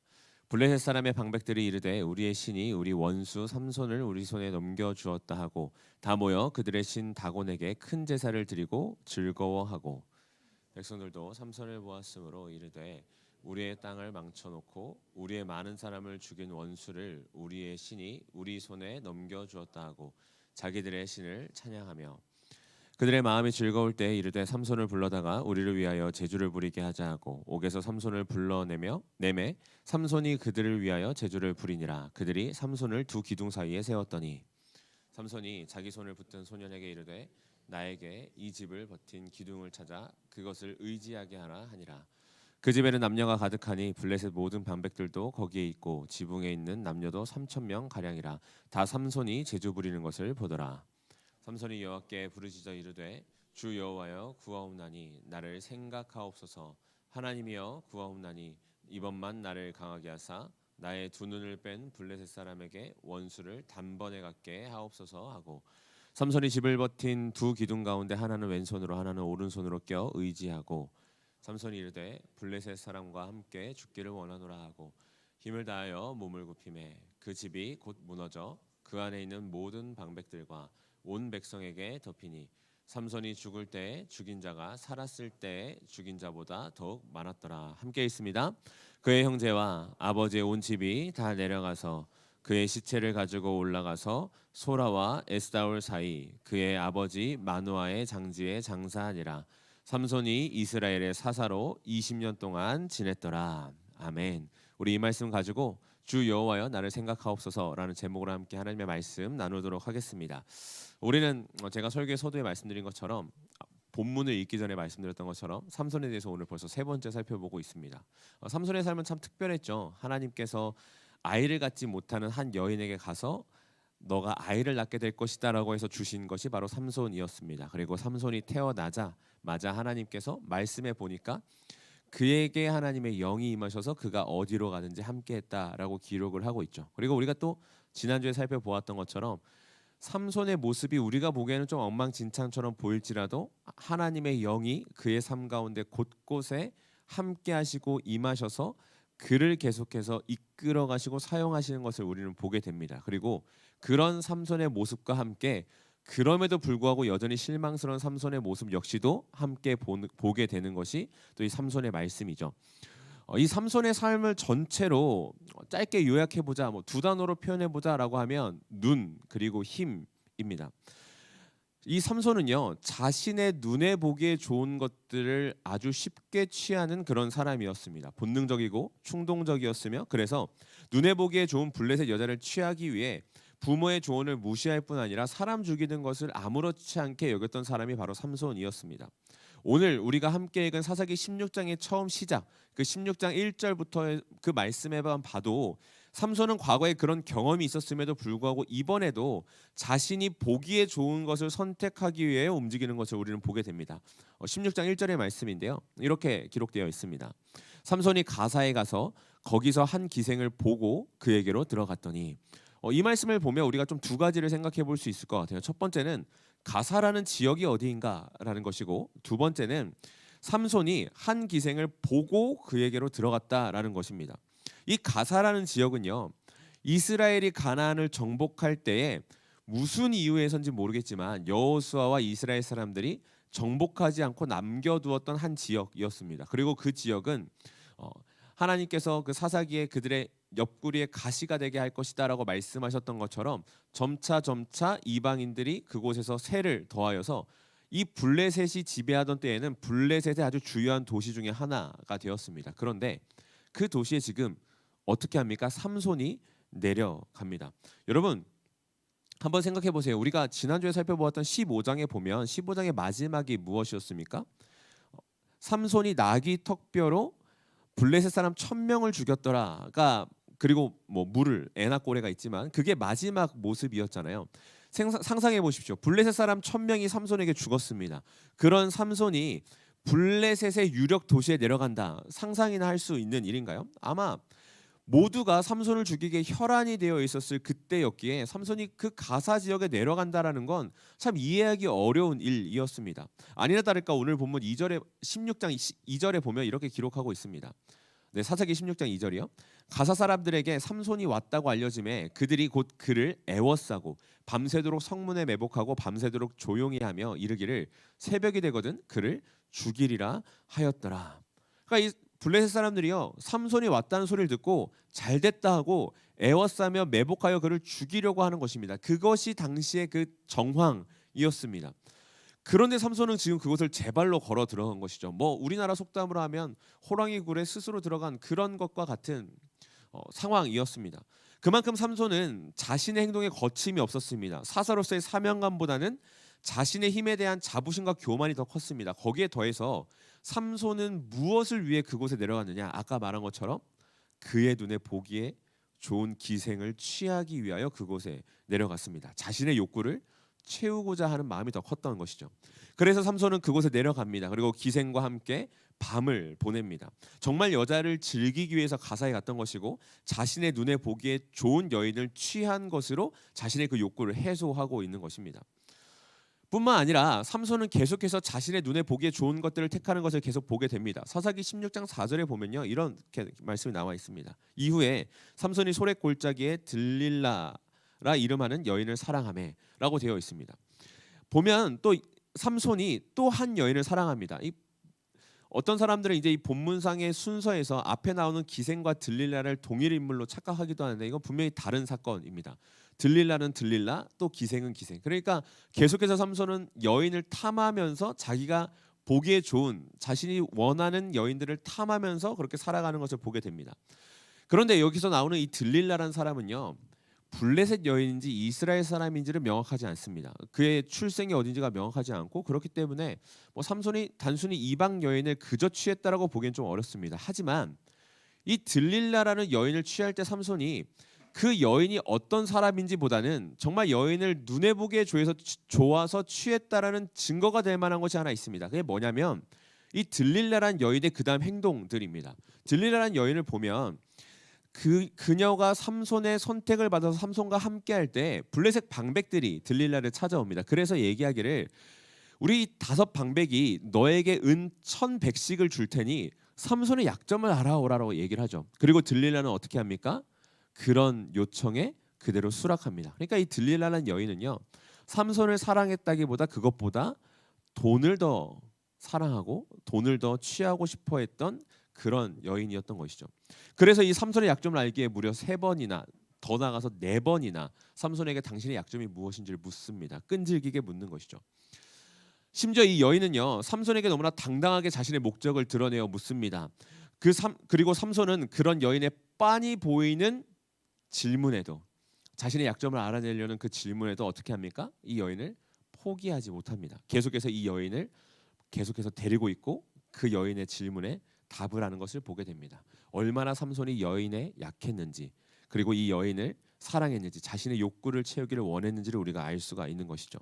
블레셋 사람의 방백들이 이르되 우리의 신이 우리 원수 삼손을 우리 손에 넘겨주었다 하고 다 모여 그들의 신 다곤에게 큰 제사를 드리고 즐거워하고, 백성들도 삼손을 보았으므로 이르되 우리의 땅을 망쳐놓고 우리의 많은 사람을 죽인 원수를 우리의 신이 우리 손에 넘겨주었다 하고 자기들의 신을 찬양하며, 그들의 마음이 즐거울 때 이르되 삼손을 불러다가 우리를 위하여 제주를 부리게 하자 하고 옥에서 삼손을 불러내매 삼손이 그들을 위하여 제주를 부리니라. 그들이 삼손을 두 기둥 사이에 세웠더니 삼손이 자기 손을 붙든 소년에게 이르되 나에게 이 집을 버틴 기둥을 찾아 그것을 의지하게 하라 하니라. 그 집에는 남녀가 가득하니 블레셋 모든 방백들도 거기에 있고 지붕에 있는 남녀도 3,000명 가량이라. 다 삼손이 제주 부리는 것을 보더라. 삼손이 여호와께 부르짖어 이르되 주 여호와여 구하옵나니 나를 생각하옵소서. 하나님이여 구하옵나니 이번만 나를 강하게 하사 나의 두 눈을 뺀 블레셋 사람에게 원수를 단번에 갖게 하옵소서 하고, 삼손이 집을 버틴 두 기둥 가운데 하나는 왼손으로 하나는 오른손으로 껴 의지하고, 삼손이 이르되 블레셋 사람과 함께 죽기를 원하노라 하고 힘을 다하여 몸을 굽히매 그 집이 곧 무너져 그 안에 있는 모든 방백들과 온 백성에게 덮이니 삼손이 죽을 때 죽인 자가 살았을 때 죽인 자보다 더욱 많았더라. 함께 있습니다. 그의 형제와 아버지의 온 집이 다 내려가서 그의 시체를 가지고 올라가서 소라와 에스다올 사이 그의 아버지 마누아의 장지에 장사하니라. 삼손이 이스라엘의 사사로 20년 동안 지냈더라. 아멘. 우리 이 말씀 가지고 주 여호와여 나를 생각하옵소서라는 제목으로 함께 하나님의 말씀 나누도록 하겠습니다. 우리는 제가 설교의 서두에 말씀드린 것처럼 본문을 읽기 전에 말씀드렸던 것처럼 삼손에 대해서 오늘 벌써 세 번째 살펴보고 있습니다. 삼손의 삶은 참 특별했죠. 하나님께서 아이를 갖지 못하는 한 여인에게 가서 너가 아이를 낳게 될 것이다 라고 해서 주신 것이 바로 삼손이었습니다. 그리고 삼손이 태어나자마자 하나님께서 말씀해 보니까 그에게 하나님의 영이 임하셔서 그가 어디로 가든지 함께했다라고 기록을 하고 있죠. 그리고 우리가 또 지난주에 살펴보았던 것처럼 삼손의 모습이 우리가 보기에는 좀 엉망진창처럼 보일지라도 하나님의 영이 그의 삶 가운데 곳곳에 함께하시고 임하셔서 그를 계속해서 이끌어 가시고 사용하시는 것을 우리는 보게 됩니다. 그리고 그런 삼손의 모습과 함께 그럼에도 불구하고 여전히 실망스러운 삼손의 모습 역시도 함께 보게 되는 것이 또 이 삼손의 말씀이죠. 이 삼손의 삶을 전체로 짧게 요약해보자, 두 단어로 표현해보자라고 하면 눈 그리고 힘입니다. 이 삼손은요, 자신의 눈에 보기에 좋은 것들을 아주 쉽게 취하는 그런 사람이었습니다. 본능적이고 충동적이었으며, 그래서 눈에 보기에 좋은 블레셋 여자를 취하기 위해 부모의 조언을 무시할 뿐 아니라 사람 죽이는 것을 아무렇지 않게 여겼던 사람이 바로 삼손이었습니다. 오늘 우리가 함께 읽은 사사기 16장의 처음 시작, 그 16장 1절부터의 그 말씀에만 봐도 삼손은 과거에 그런 경험이 있었음에도 불구하고 이번에도 자신이 보기에 좋은 것을 선택하기 위해 움직이는 것을 우리는 보게 됩니다. 16장 1절의 말씀인데요. 이렇게 기록되어 있습니다. 삼손이 가사에 가서 거기서 한 기생을 보고 그에게로 들어갔더니, 이 말씀을 보면 우리가 좀 두 가지를 생각해 볼 수 있을 것 같아요. 첫 번째는 가사라는 지역이 어디인가라는 것이고, 두 번째는 삼손이 한 기생을 보고 그에게로 들어갔다라는 것입니다. 이 가사라는 지역은요, 이스라엘이 가나안을 정복할 때에 무슨 이유에선지 모르겠지만 여호수아와 이스라엘 사람들이 정복하지 않고 남겨두었던 한 지역이었습니다. 그리고 그 지역은 하나님께서 그 사사기에 그들의 옆구리에 가시가 되게 할 것이다라고 말씀하셨던 것처럼 점차 이방인들이 그곳에서 세를 더하여서 이 블레셋이 지배하던 때에는 블레셋의 아주 주요한 도시 중에 하나가 되었습니다. 그런데 그 도시에 지금 어떻게 합니까? 삼손이 내려갑니다. 여러분 한번 생각해 보세요. 우리가 지난주에 살펴보았던 15장에 보면 15장의 마지막이 무엇이었습니까? 삼손이 나귀 턱뼈로 블레셋 사람 1000명을 죽였더라가, 그리고 뭐 물을 에나꼬레가 있지만 그게 마지막 모습이었잖아요. 상상해 보십시오. 블레셋 사람 1000명이 삼손에게 죽었습니다. 그런 삼손이 블레셋의 유력 도시에 내려간다. 상상이나 할 수 있는 일인가요? 아마 모두가 삼손을 죽이게 혈안이 되어 있었을 그때였기에 삼손이 그 가사 지역에 내려간다라는 건 참 이해하기 어려운 일이었습니다. 아니나 다를까 오늘 본문 2절에 16장 2절에 보면 이렇게 기록하고 있습니다. 네, 사사기 16장 2절이요. 가사 사람들에게 삼손이 왔다고 알려짐에 그들이 곧 그를 애워싸고 밤새도록 성문에 매복하고 밤새도록 조용히 하며 이르기를 새벽이 되거든 그를 죽이리라 하였더라. 그러니까 이 블레셋 사람들이요, 삼손이 왔다는 소리를 듣고 잘됐다 하고 애워싸며 매복하여 그를 죽이려고 하는 것입니다. 그것이 당시의 그 정황이었습니다. 그런데 삼손은 지금 그곳을 제 발로 걸어 들어간 것이죠. 뭐 우리나라 속담으로 하면 호랑이 굴에 스스로 들어간 그런 것과 같은 상황이었습니다. 그만큼 삼손은 자신의 행동에 거침이 없었습니다. 사사로서의 사명감보다는 자신의 힘에 대한 자부심과 교만이 더 컸습니다. 거기에 더해서 삼손은 무엇을 위해 그곳에 내려갔느냐? 아까 말한 것처럼 그의 눈에 보기에 좋은 기생을 취하기 위하여 그곳에 내려갔습니다. 자신의 욕구를 채우고자 하는 마음이 더 컸던 것이죠. 그래서 삼손은 그곳에 내려갑니다. 그리고 기생과 함께 밤을 보냅니다. 정말 여자를 즐기기 위해서 가사에 갔던 것이고 자신의 눈에 보기에 좋은 여인을 취한 것으로 자신의 그 욕구를 해소하고 있는 것입니다. 뿐만 아니라 삼손은 계속해서 자신의 눈에 보기에 좋은 것들을 택하는 것을 계속 보게 됩니다. 사사기 16장 4절에 보면요, 이렇게 말씀이 나와 있습니다. 이후에 삼손이 소렛 골짜기에 들릴라라 이름하는 여인을 사랑하매라고 되어 있습니다. 보면 또 삼손이 또 한 여인을 사랑합니다. 어떤 사람들은 이제 이 본문상의 순서에서 앞에 나오는 기생과 들릴라를 동일 인물로 착각하기도 하는데 이건 분명히 다른 사건입니다. 들릴라는 들릴라, 또 기생은 기생. 그러니까 계속해서 삼손은 여인을 탐하면서 자기가 보기에 좋은, 자신이 원하는 여인들을 탐하면서 그렇게 살아가는 것을 보게 됩니다. 그런데 여기서 나오는 이 들릴라라는 사람은요, 블레셋 여인인지 이스라엘 사람인지를 명확하지 않습니다. 그의 출생이 어딘지가 명확하지 않고, 그렇기 때문에 뭐 삼손이 단순히 이방 여인을 그저 취했다라고 보기엔 좀 어렵습니다. 하지만 이 들릴라라는 여인을 취할 때 삼손이 그 여인이 어떤 사람인지보다는 정말 여인을 눈에 보기에 좋아서 취했다라는 증거가 될 만한 것이 하나 있습니다. 그게 뭐냐면 이 들릴라라는 여인의 그 다음 행동들입니다. 들릴라라는 여인을 보면 그녀가 삼손의 선택을 받아서 삼손과 함께할 때 블레셋 방백들이 들릴라를 찾아옵니다. 그래서 얘기하기를 우리 5 방백이 너에게 은 1000백씩을 줄 테니 삼손의 약점을 알아오라고 얘기를 하죠. 그리고 들릴라는 어떻게 합니까? 그런 요청에 그대로 수락합니다. 그러니까 이 들릴라라는 여인은요, 삼손을 사랑했다기보다 그것보다 돈을 더 사랑하고 돈을 더 취하고 싶어했던 그런 여인이었던 것이죠. 그래서 이 삼손의 약점을 알기에 무려 3번이나, 더 나아가서 4번이나 삼손에게 당신의 약점이 무엇인지를 묻습니다. 끈질기게 묻는 것이죠. 심지어 이 여인은요, 삼손에게 너무나 당당하게 자신의 목적을 드러내어 묻습니다. 그리고 삼손은 그런 여인의 빤히 보이는 질문에도, 자신의 약점을 알아내려는 그 질문에도 어떻게 합니까? 이 여인을 포기하지 못합니다. 계속해서 이 여인을 계속해서 데리고 있고 그 여인의 질문에 답을 하는 것을 보게 됩니다. 얼마나 삼손이 여인에 약했는지, 그리고 이 여인을 사랑했는지, 자신의 욕구를 채우기를 원했는지를 우리가 알 수가 있는 것이죠.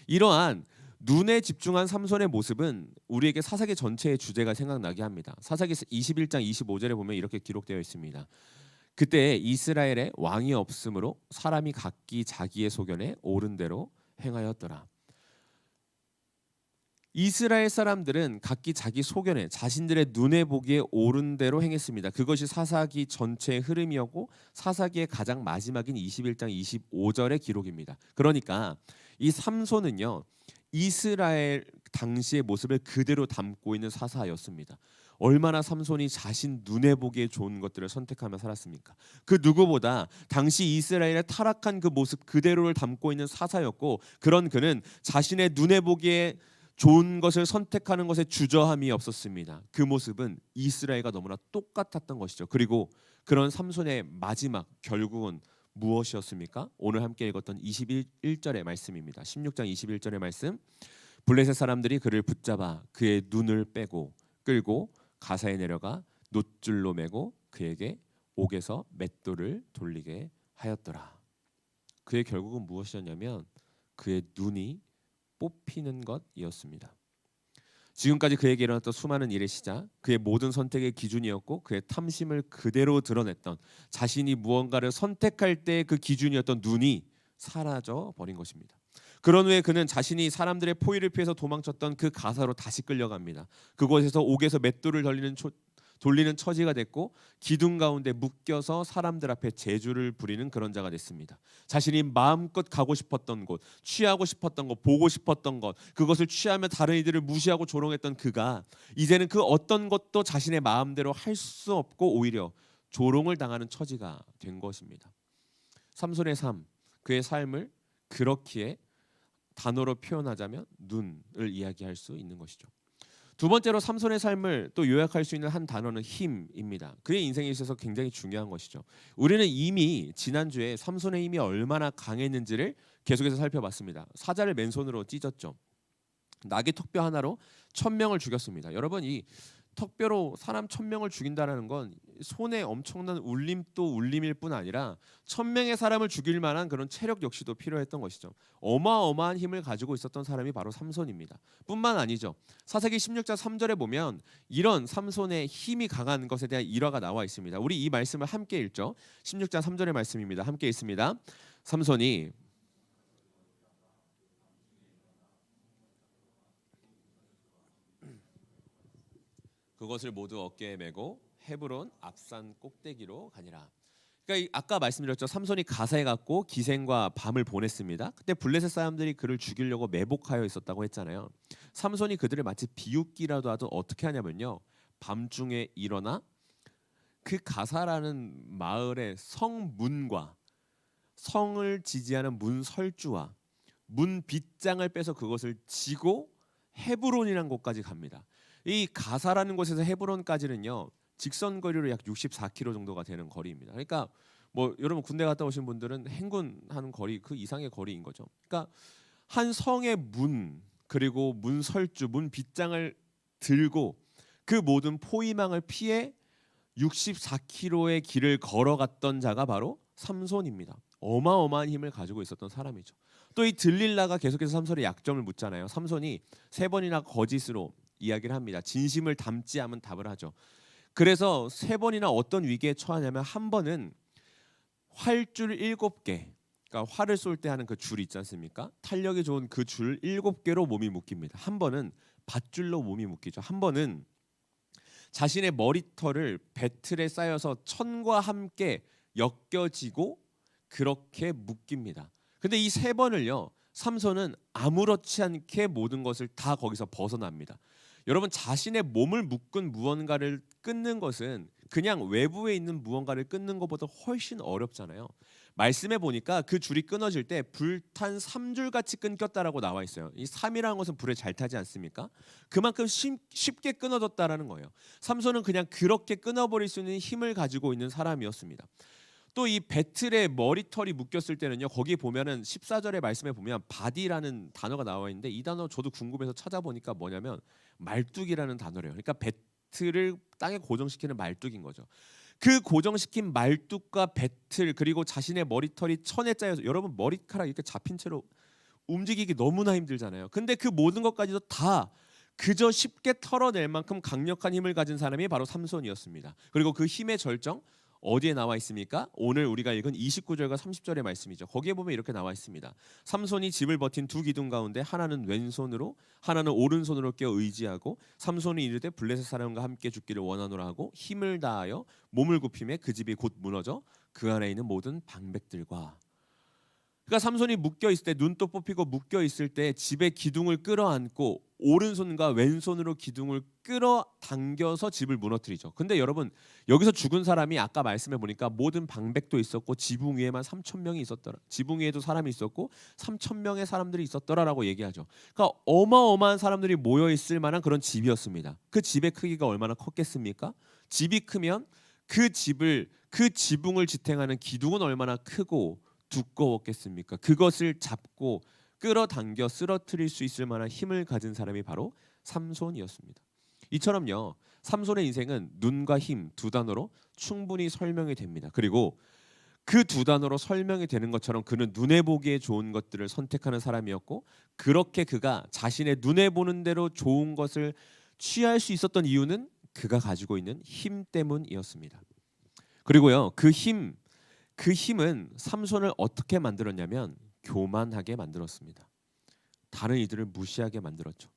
이러한 눈에 집중한 삼손의 모습은 우리에게 사사기 전체의 주제가 생각나게 합니다. 사사기 21장 25절에 보면 이렇게 기록되어 있습니다. 그때 이스라엘에 왕이 없으므로 사람이 각기 자기의 소견에 옳은 대로 행하였더라. 이스라엘 사람들은 각기 자기 소견에, 자신들의 눈에 보기에 옳은 대로 행했습니다. 그것이 사사기 전체의 흐름이었고 사사기의 가장 마지막인 21장 25절의 기록입니다. 그러니까 이 삼손은요, 이스라엘 당시의 모습을 그대로 담고 있는 사사였습니다. 얼마나 삼손이 자신 눈에 보기에 좋은 것들을 선택하며 살았습니까? 그 누구보다 당시 이스라엘의 타락한 그 모습 그대로를 담고 있는 사사였고, 그런 그는 자신의 눈에 보기에 좋은 것을 선택하는 것에 주저함이 없었습니다. 그 모습은 이스라엘과 너무나 똑같았던 것이죠. 그리고 그런 삼손의 마지막 결국은 무엇이었습니까? 오늘 함께 읽었던 21절의 말씀입니다. 16장 21절의 말씀. 블레셋 사람들이 그를 붙잡아 그의 눈을 빼고 끌고 가사에 내려가 놋줄로 매고 그에게 옥에서 맷돌을 돌리게 하였더라. 그의 결국은 무엇이었냐면 그의 눈이 뽑히는 것이었습니다. 지금까지 그에게 일어났던 수많은 일의 시작, 그의 모든 선택의 기준이었고 그의 탐심을 그대로 드러냈던, 자신이 무언가를 선택할 때 그 기준이었던 눈이 사라져 버린 것입니다. 그런 후에 그는 자신이 사람들의 포위를 피해서 도망쳤던 그 가사로 다시 끌려갑니다. 그곳에서 옥에서 맷돌을 돌리는 처지가 됐고 기둥 가운데 묶여서 사람들 앞에 제주를 부리는 그런 자가 됐습니다. 자신이 마음껏 가고 싶었던 곳, 취하고 싶었던 것, 보고 싶었던 것, 그것을 취하며 다른 이들을 무시하고 조롱했던 그가 이제는 그 어떤 것도 자신의 마음대로 할 수 없고 오히려 조롱을 당하는 처지가 된 것입니다. 삼손의 삶, 그의 삶을 그렇기에 단어로 표현하자면 눈을 이야기할 수 있는 것이죠. 두 번째로 삼손의 삶을 또 요약할 수 있는 한 단어는 힘입니다. 그의 인생에 있어서 굉장히 중요한 것이죠. 우리는 이미 지난주에 삼손의 힘이 얼마나 강했는지를 계속해서 살펴봤습니다. 사자를 맨손으로 찢었죠. 낙의 턱뼈 하나로 1000명을 죽였습니다. 여러분, 이 턱뼈로 사람 1000명을 죽인다는 건 손에 엄청난 울림도 울림일 뿐 아니라 1000명의 사람을 죽일 만한 그런 체력 역시도 필요했던 것이죠. 어마어마한 힘을 가지고 있었던 사람이 바로 삼손입니다. 뿐만 아니죠. 사사기 16장 3절에 보면 이런 삼손의 힘이 강한 것에 대한 일화가 나와 있습니다. 우리 이 말씀을 함께 읽죠. 16장 3절의 말씀입니다. 함께 읽습니다. 삼손이 그것을 모두 어깨에 메고 헤브론 앞산 꼭대기로 가니라. 그러니까 아까 말씀드렸죠. 삼손이 가사에 갔고 기생과 밤을 보냈습니다. 그때 블레셋 사람들이 그를 죽이려고 매복하여 있었다고 했잖아요. 삼손이 그들을 마치 비웃기라도 하도 어떻게 하냐면요, 밤중에 일어나 그 가사라는 마을의 성문과 성을 지지하는 문설주와 문 빗장을 빼서 그것을 지고 헤브론이라는 곳까지 갑니다. 이 가사라는 곳에서 헤브론까지는요, 직선 거리로 약 64km 정도가 되는 거리입니다. 그러니까 뭐 여러분 군대 갔다 오신 분들은 행군하는 거리 그 이상의 거리인 거죠. 그러니까 한 성의 문, 그리고 문설주, 문 빗장을 들고 그 모든 포위망을 피해 64km의 길을 걸어갔던 자가 바로 삼손입니다. 어마어마한 힘을 가지고 있었던 사람이죠. 또 이 들릴라가 계속해서 삼손의 약점을 묻잖아요. 삼손이 3번이나 거짓으로 이야기를 합니다. 진심을 담지 않으면 답을 하죠. 그래서 3번이나 어떤 위기에 처하냐면, 한 번은 활줄 7개, 그러니까 활을 쏠 때 하는 그 줄 있지 않습니까? 탄력이 좋은 그 줄 7개로 몸이 묶입니다. 한 번은 밧줄로 몸이 묶이죠. 한 번은 자신의 머리털을 배틀에 쌓여서 천과 함께 엮여지고 그렇게 묶입니다. 근데 이 3번을요, 삼손은 아무렇지 않게 모든 것을 다 거기서 벗어납니다. 여러분, 자신의 몸을 묶은 무언가를 끊는 것은 그냥 외부에 있는 무언가를 끊는 것보다 훨씬 어렵잖아요. 말씀해 보니까 그 줄이 끊어질 때 불탄 3줄같이 끊겼다라고 나와 있어요. 이 3이라는 것은 불에 잘 타지 않습니까? 그만큼 쉽게 끊어졌다라는 거예요. 삼손은 그냥 그렇게 끊어버릴 수 있는 힘을 가지고 있는 사람이었습니다. 또 이 배틀에 머리털이 묶였을 때는요, 거기 보면은 14절의 말씀에 보면 바디라는 단어가 나와 있는데, 이 단어 저도 궁금해서 찾아보니까 뭐냐면 말뚝이라는 단어래요. 그러니까 배틀을 땅에 고정시키는 말뚝인 거죠. 그 고정시킨 말뚝과 배틀 그리고 자신의 머리털이 천에 짜여서 여러분 머리카락 이렇게 잡힌 채로 움직이기 너무나 힘들잖아요. 근데 그 모든 것까지도 다 그저 쉽게 털어낼 만큼 강력한 힘을 가진 사람이 바로 삼손이었습니다. 그리고 그 힘의 절정 어디에 나와 있습니까? 오늘 우리가 읽은 29절과 30절의 말씀이죠. 거기에 보면 이렇게 나와 있습니다. 삼손이 집을 버틴 두 기둥 가운데 하나는 왼손으로 하나는 오른손으로 껴 의지하고 삼손이 이르되 블레셋 사람과 함께 죽기를 원하노라 하고 힘을 다하여 몸을 굽히매 그 집이 곧 무너져 그 안에 있는 모든 방백들과 그러니까 삼손이 묶여 있을 때 눈도 뽑히고 묶여 있을 때 집의 기둥을 끌어안고 오른손과 왼손으로 기둥을 끌어당겨서 집을 무너뜨리죠. 근데 여러분 여기서 죽은 사람이 아까 말씀해 보니까 모든 방백도 있었고 지붕 위에만 3,000명이 있었더라. 지붕 위에도 사람이 있었고 3,000명의 사람들이 있었더라라고 얘기하죠. 그러니까 어마어마한 사람들이 모여 있을 만한 그런 집이었습니다. 그 집의 크기가 얼마나 컸겠습니까? 집이 크면 그 지붕을 지탱하는 기둥은 얼마나 크고 두꺼웠겠습니까? 그것을 잡고 끌어당겨 쓰러뜨릴 수 있을 만한 힘을 가진 사람이 바로 삼손이었습니다. 이처럼요. 삼손의 인생은 눈과 힘 두 단어로 충분히 설명이 됩니다. 그리고 그 두 단어로 설명이 되는 것처럼 그는 눈에 보기에 좋은 것들을 선택하는 사람이었고 그렇게 그가 자신의 눈에 보는 대로 좋은 것을 취할 수 있었던 이유는 그가 가지고 있는 힘 때문이었습니다. 그리고요. 그 힘은 삼손을 어떻게 만들었냐면 교만하게 만들었습니다. 다른 이들을 무시하게 만들었죠.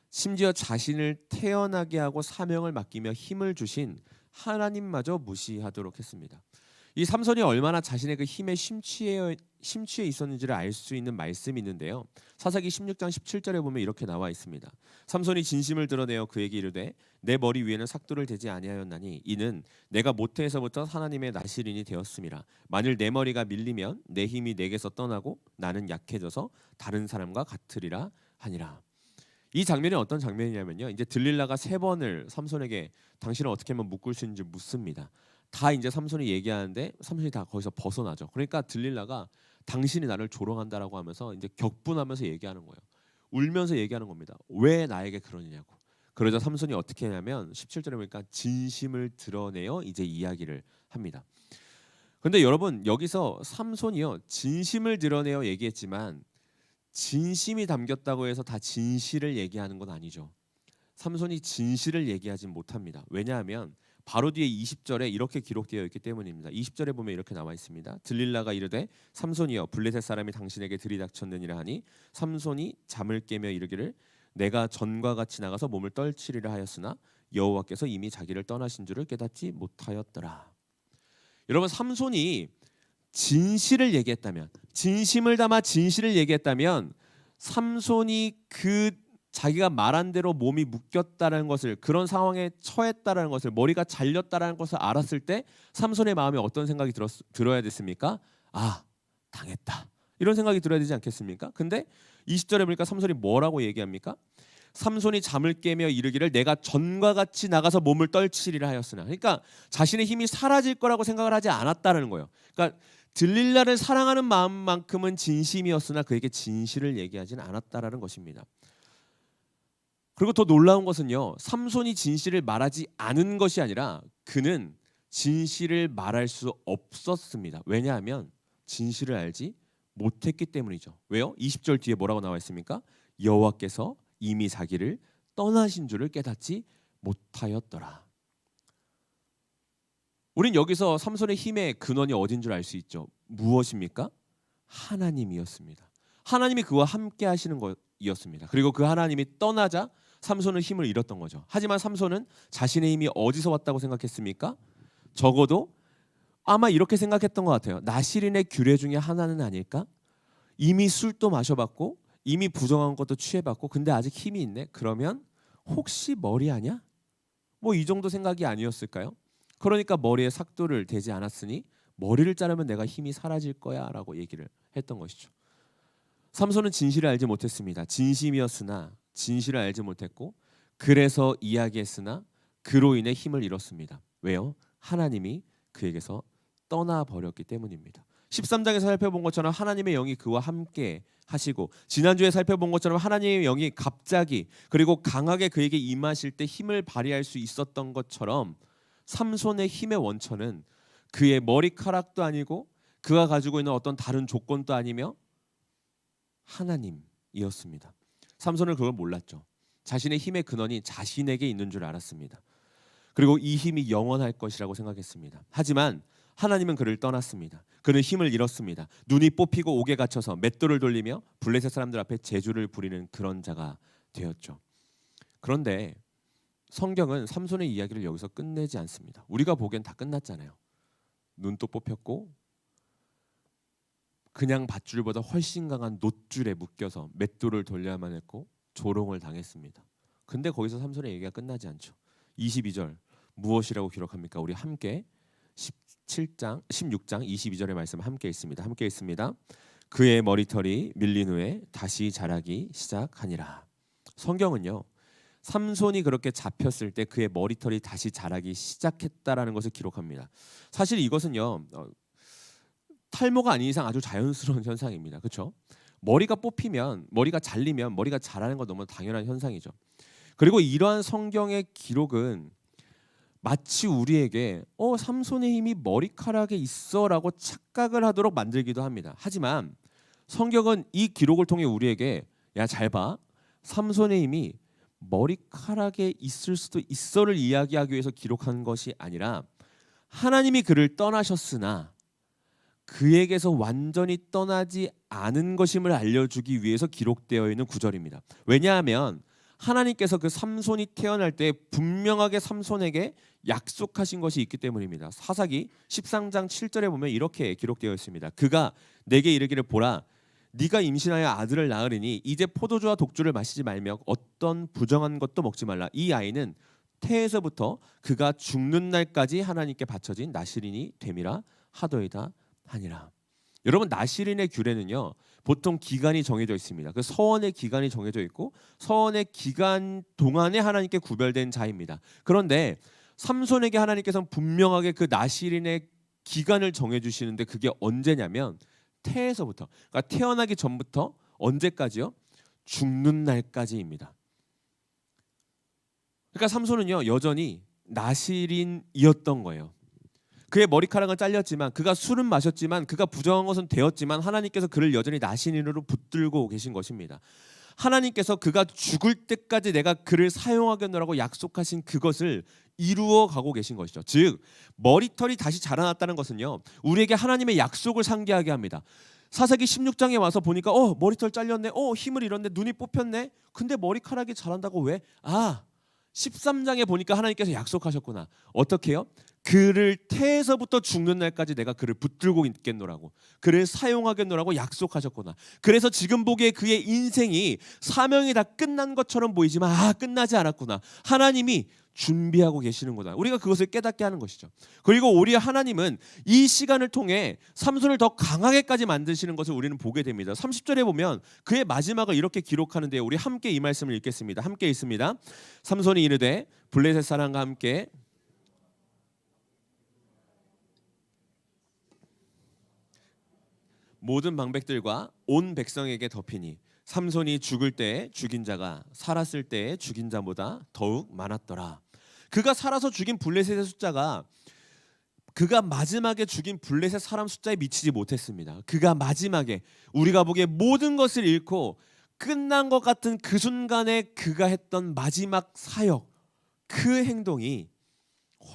심지어 자신을 태어나게 하고 사명을 맡기며 힘을 주신 하나님마저 무시하도록 했습니다. 이 삼손이 얼마나 자신의 그 힘에 심취해 있었는지를 알 수 있는 말씀이 있는데요. 사사기 16장 17절에 보면 이렇게 나와 있습니다. 삼손이 진심을 드러내어 그에게 이르되 내 머리 위에는 삭도를 대지 아니하였나니 이는 내가 모태에서부터 하나님의 나시린이 되었음이라. 만일 내 머리가 밀리면 내 힘이 내게서 떠나고 나는 약해져서 다른 사람과 같으리라 하니라. 이 장면이 어떤 장면이냐면요. 이제 들릴라가 3번을 삼손에게 당신은 어떻게 하면 묶을 수 있는지 묻습니다. 다 이제 삼손이 얘기하는데 삼손이 다 거기서 벗어나죠. 그러니까 들릴라가 당신이 나를 조롱한다라고 하면서 이제 격분하면서 얘기하는 거예요. 울면서 얘기하는 겁니다. 왜 나에게 그러느냐고. 그러자 삼손이 어떻게 하냐면 17절에 보니까 진심을 드러내어 이제 이야기를 합니다. 그런데 여러분 여기서 삼손이요 진심을 드러내어 얘기했지만 진심이 담겼다고 해서 다 진실을 얘기하는 건 아니죠. 삼손이 진실을 얘기하지 못합니다. 왜냐하면 바로 뒤에 20절에 이렇게 기록되어 있기 때문입니다. 20절에 보면 이렇게 나와 있습니다. 들릴라가 이르되 삼손이여 블레셋 사람이 당신에게 들이닥쳤느니라 하니 삼손이 잠을 깨며 이르기를 내가 전과 같이 나가서 몸을 떨치리라 하였으나 여호와께서 이미 자기를 떠나신 줄을 깨닫지 못하였더라. 여러분 삼손이 진실을 얘기했다면 진심을 담아 진실을 얘기했다면 삼손이 그 자기가 말한 대로 몸이 묶였다는 것을 그런 상황에 처했다는 것을 머리가 잘렸다는 것을 알았을 때 삼손의 마음에 어떤 생각이 들어야 됐습니까? 아 당했다 이런 생각이 들어야 되지 않겠습니까? 근데 20절에 보니까 삼손이 뭐라고 얘기합니까? 삼손이 잠을 깨며 이르기를 내가 전과 같이 나가서 몸을 떨치리라 하였으나 그러니까 자신의 힘이 사라질 거라고 생각을 하지 않았다는 거예요. 그러니까 들릴라를 사랑하는 마음만큼은 진심이었으나 그에게 진실을 얘기하지는 않았다라는 것입니다. 그리고 더 놀라운 것은요. 삼손이 진실을 말하지 않은 것이 아니라 그는 진실을 말할 수 없었습니다. 왜냐하면 진실을 알지 못했기 때문이죠. 왜요? 20절 뒤에 뭐라고 나와 있습니까? 여호와께서 이미 자기를 떠나신 줄을 깨닫지 못하였더라. 우린 여기서 삼손의 힘의 근원이 어딘 줄 알 수 있죠. 무엇입니까? 하나님이었습니다. 하나님이 그와 함께 하시는 것이었습니다. 그리고 그 하나님이 떠나자 삼손은 힘을 잃었던 거죠. 하지만 삼손은 자신의 힘이 어디서 왔다고 생각했습니까? 적어도 아마 이렇게 생각했던 것 같아요. 나시린의 규례 중에 하나는 아닐까? 이미 술도 마셔봤고 이미 부정한 것도 취해봤고 근데 아직 힘이 있네? 그러면 혹시 머리 아냐? 뭐 이 정도 생각이 아니었을까요? 그러니까 머리에 삭도를 대지 않았으니 머리를 자르면 내가 힘이 사라질 거야 라고 얘기를 했던 것이죠. 삼손은 진실을 알지 못했습니다. 진심이었으나 진실을 알지 못했고 그래서 이야기했으나 그로 인해 힘을 잃었습니다. 왜요? 하나님이 그에게서 떠나버렸기 때문입니다. 13장에서 살펴본 것처럼 하나님의 영이 그와 함께 하시고 지난주에 살펴본 것처럼 하나님의 영이 갑자기 그리고 강하게 그에게 임하실 때 힘을 발휘할 수 있었던 것처럼 삼손의 힘의 원천은 그의 머리카락도 아니고 그가 가지고 있는 어떤 다른 조건도 아니며 하나님이었습니다. 삼손은 그걸 몰랐죠. 자신의 힘의 근원이 자신에게 있는 줄 알았습니다. 그리고 이 힘이 영원할 것이라고 생각했습니다. 하지만 하나님은 그를 떠났습니다. 그는 힘을 잃었습니다. 눈이 뽑히고 옥에 갇혀서 맷돌을 돌리며 블레셋 사람들 앞에 제주를 부리는 그런 자가 되었죠. 그런데 성경은 삼손의 이야기를 여기서 끝내지 않습니다. 우리가 보기엔 다 끝났잖아요. 눈도 뽑혔고 그냥 밧줄보다 훨씬 강한 놋줄에 묶여서 맷돌을 돌려야만 했고 조롱을 당했습니다. 근데 거기서 삼손의 얘기가 끝나지 않죠. 22절 무엇이라고 기록합니까? 우리 함께 16장 22절의 말씀 함께 읽습니다. 함께 읽습니다. 그의 머리털이 밀린 후에 다시 자라기 시작하니라. 성경은요, 삼손이 그렇게 잡혔을 때 그의 머리털이 다시 자라기 시작했다라는 것을 기록합니다. 사실 이것은요, 탈모가 아닌 이상 아주 자연스러운 현상입니다. 그렇죠? 머리가 뽑히면, 머리가 잘리면 머리가 자라는 건 너무 당연한 현상이죠. 그리고 이러한 성경의 기록은 마치 우리에게 삼손의 힘이 머리카락에 있어라고 착각을 하도록 만들기도 합니다. 하지만 성경은 이 기록을 통해 우리에게 야, 잘 봐. 삼손의 힘이 머리카락에 있을 수도 있어를 이야기하기 위해서 기록한 것이 아니라 하나님이 그를 떠나셨으나 그에게서 완전히 떠나지 않은 것임을 알려주기 위해서 기록되어 있는 구절입니다. 왜냐하면 하나님께서 그 삼손이 태어날 때 분명하게 삼손에게 약속하신 것이 있기 때문입니다. 사사기 13장 7절에 보면 이렇게 기록되어 있습니다. 그가 내게 이르기를 보라 네가 임신하여 아들을 낳으리니 이제 포도주와 독주를 마시지 말며 어떤 부정한 것도 먹지 말라. 이 아이는 태에서부터 그가 죽는 날까지 하나님께 바쳐진 나실인이 됨이라 하더이다 하니라. 여러분, 나실인의 규례는요 보통 기간이 정해져 있습니다. 그 서원의 기간이 정해져 있고 서원의 기간 동안에 하나님께 구별된 자입니다. 그런데 삼손에게 하나님께서는 분명하게 그 나실인의 기간을 정해주시는데 그게 언제냐면 태에서부터, 그러니까 태어나기 전부터 언제까지요? 죽는 날까지입니다. 그러니까 삼손은요 여전히 나실인이었던 거예요. 그의 머리카락은 잘렸지만, 그가 술은 마셨지만, 그가 부정한 것은 되었지만 하나님께서 그를 여전히 나실인으로 붙들고 계신 것입니다. 하나님께서 그가 죽을 때까지 내가 그를 사용하겠노라고 약속하신 그것을 이루어 가고 계신 것이죠. 즉 머리털이 다시 자라났다는 것은요 우리에게 하나님의 약속을 상기하게 합니다. 사사기 16장에 와서 보니까 머리털 잘렸네, 힘을 잃었네, 눈이 뽑혔네. 근데 머리카락이 자란다고 왜? 13장에 보니까 하나님께서 약속하셨구나. 어떻게 해요? 그를 태에서부터 죽는 날까지 내가 그를 붙들고 있겠노라고, 그를 사용하겠노라고 약속하셨구나. 그래서 지금 보기에 그의 인생이 사명이 다 끝난 것처럼 보이지만 끝나지 않았구나. 하나님이 준비하고 계시는구나. 우리가 그것을 깨닫게 하는 것이죠. 그리고 오히려 하나님은 이 시간을 통해 삼손을 더 강하게까지 만드시는 것을 우리는 보게 됩니다. 30절에 보면 그의 마지막을 이렇게 기록하는데 우리 함께 이 말씀을 읽겠습니다. 함께 읽습니다. 삼손이 이르되 블레셋 사람과 함께 모든 방백들과 온 백성에게 덮이니 삼손이 죽을 때에 죽인 자가 살았을 때에 죽인 자보다 더욱 많았더라. 그가 살아서 죽인 블레셋의 숫자가 그가 마지막에 죽인 블레셋 사람 숫자에 미치지 못했습니다. 그가 마지막에 우리가 보기에 모든 것을 잃고 끝난 것 같은 그 순간에 그가 했던 마지막 사역, 그 행동이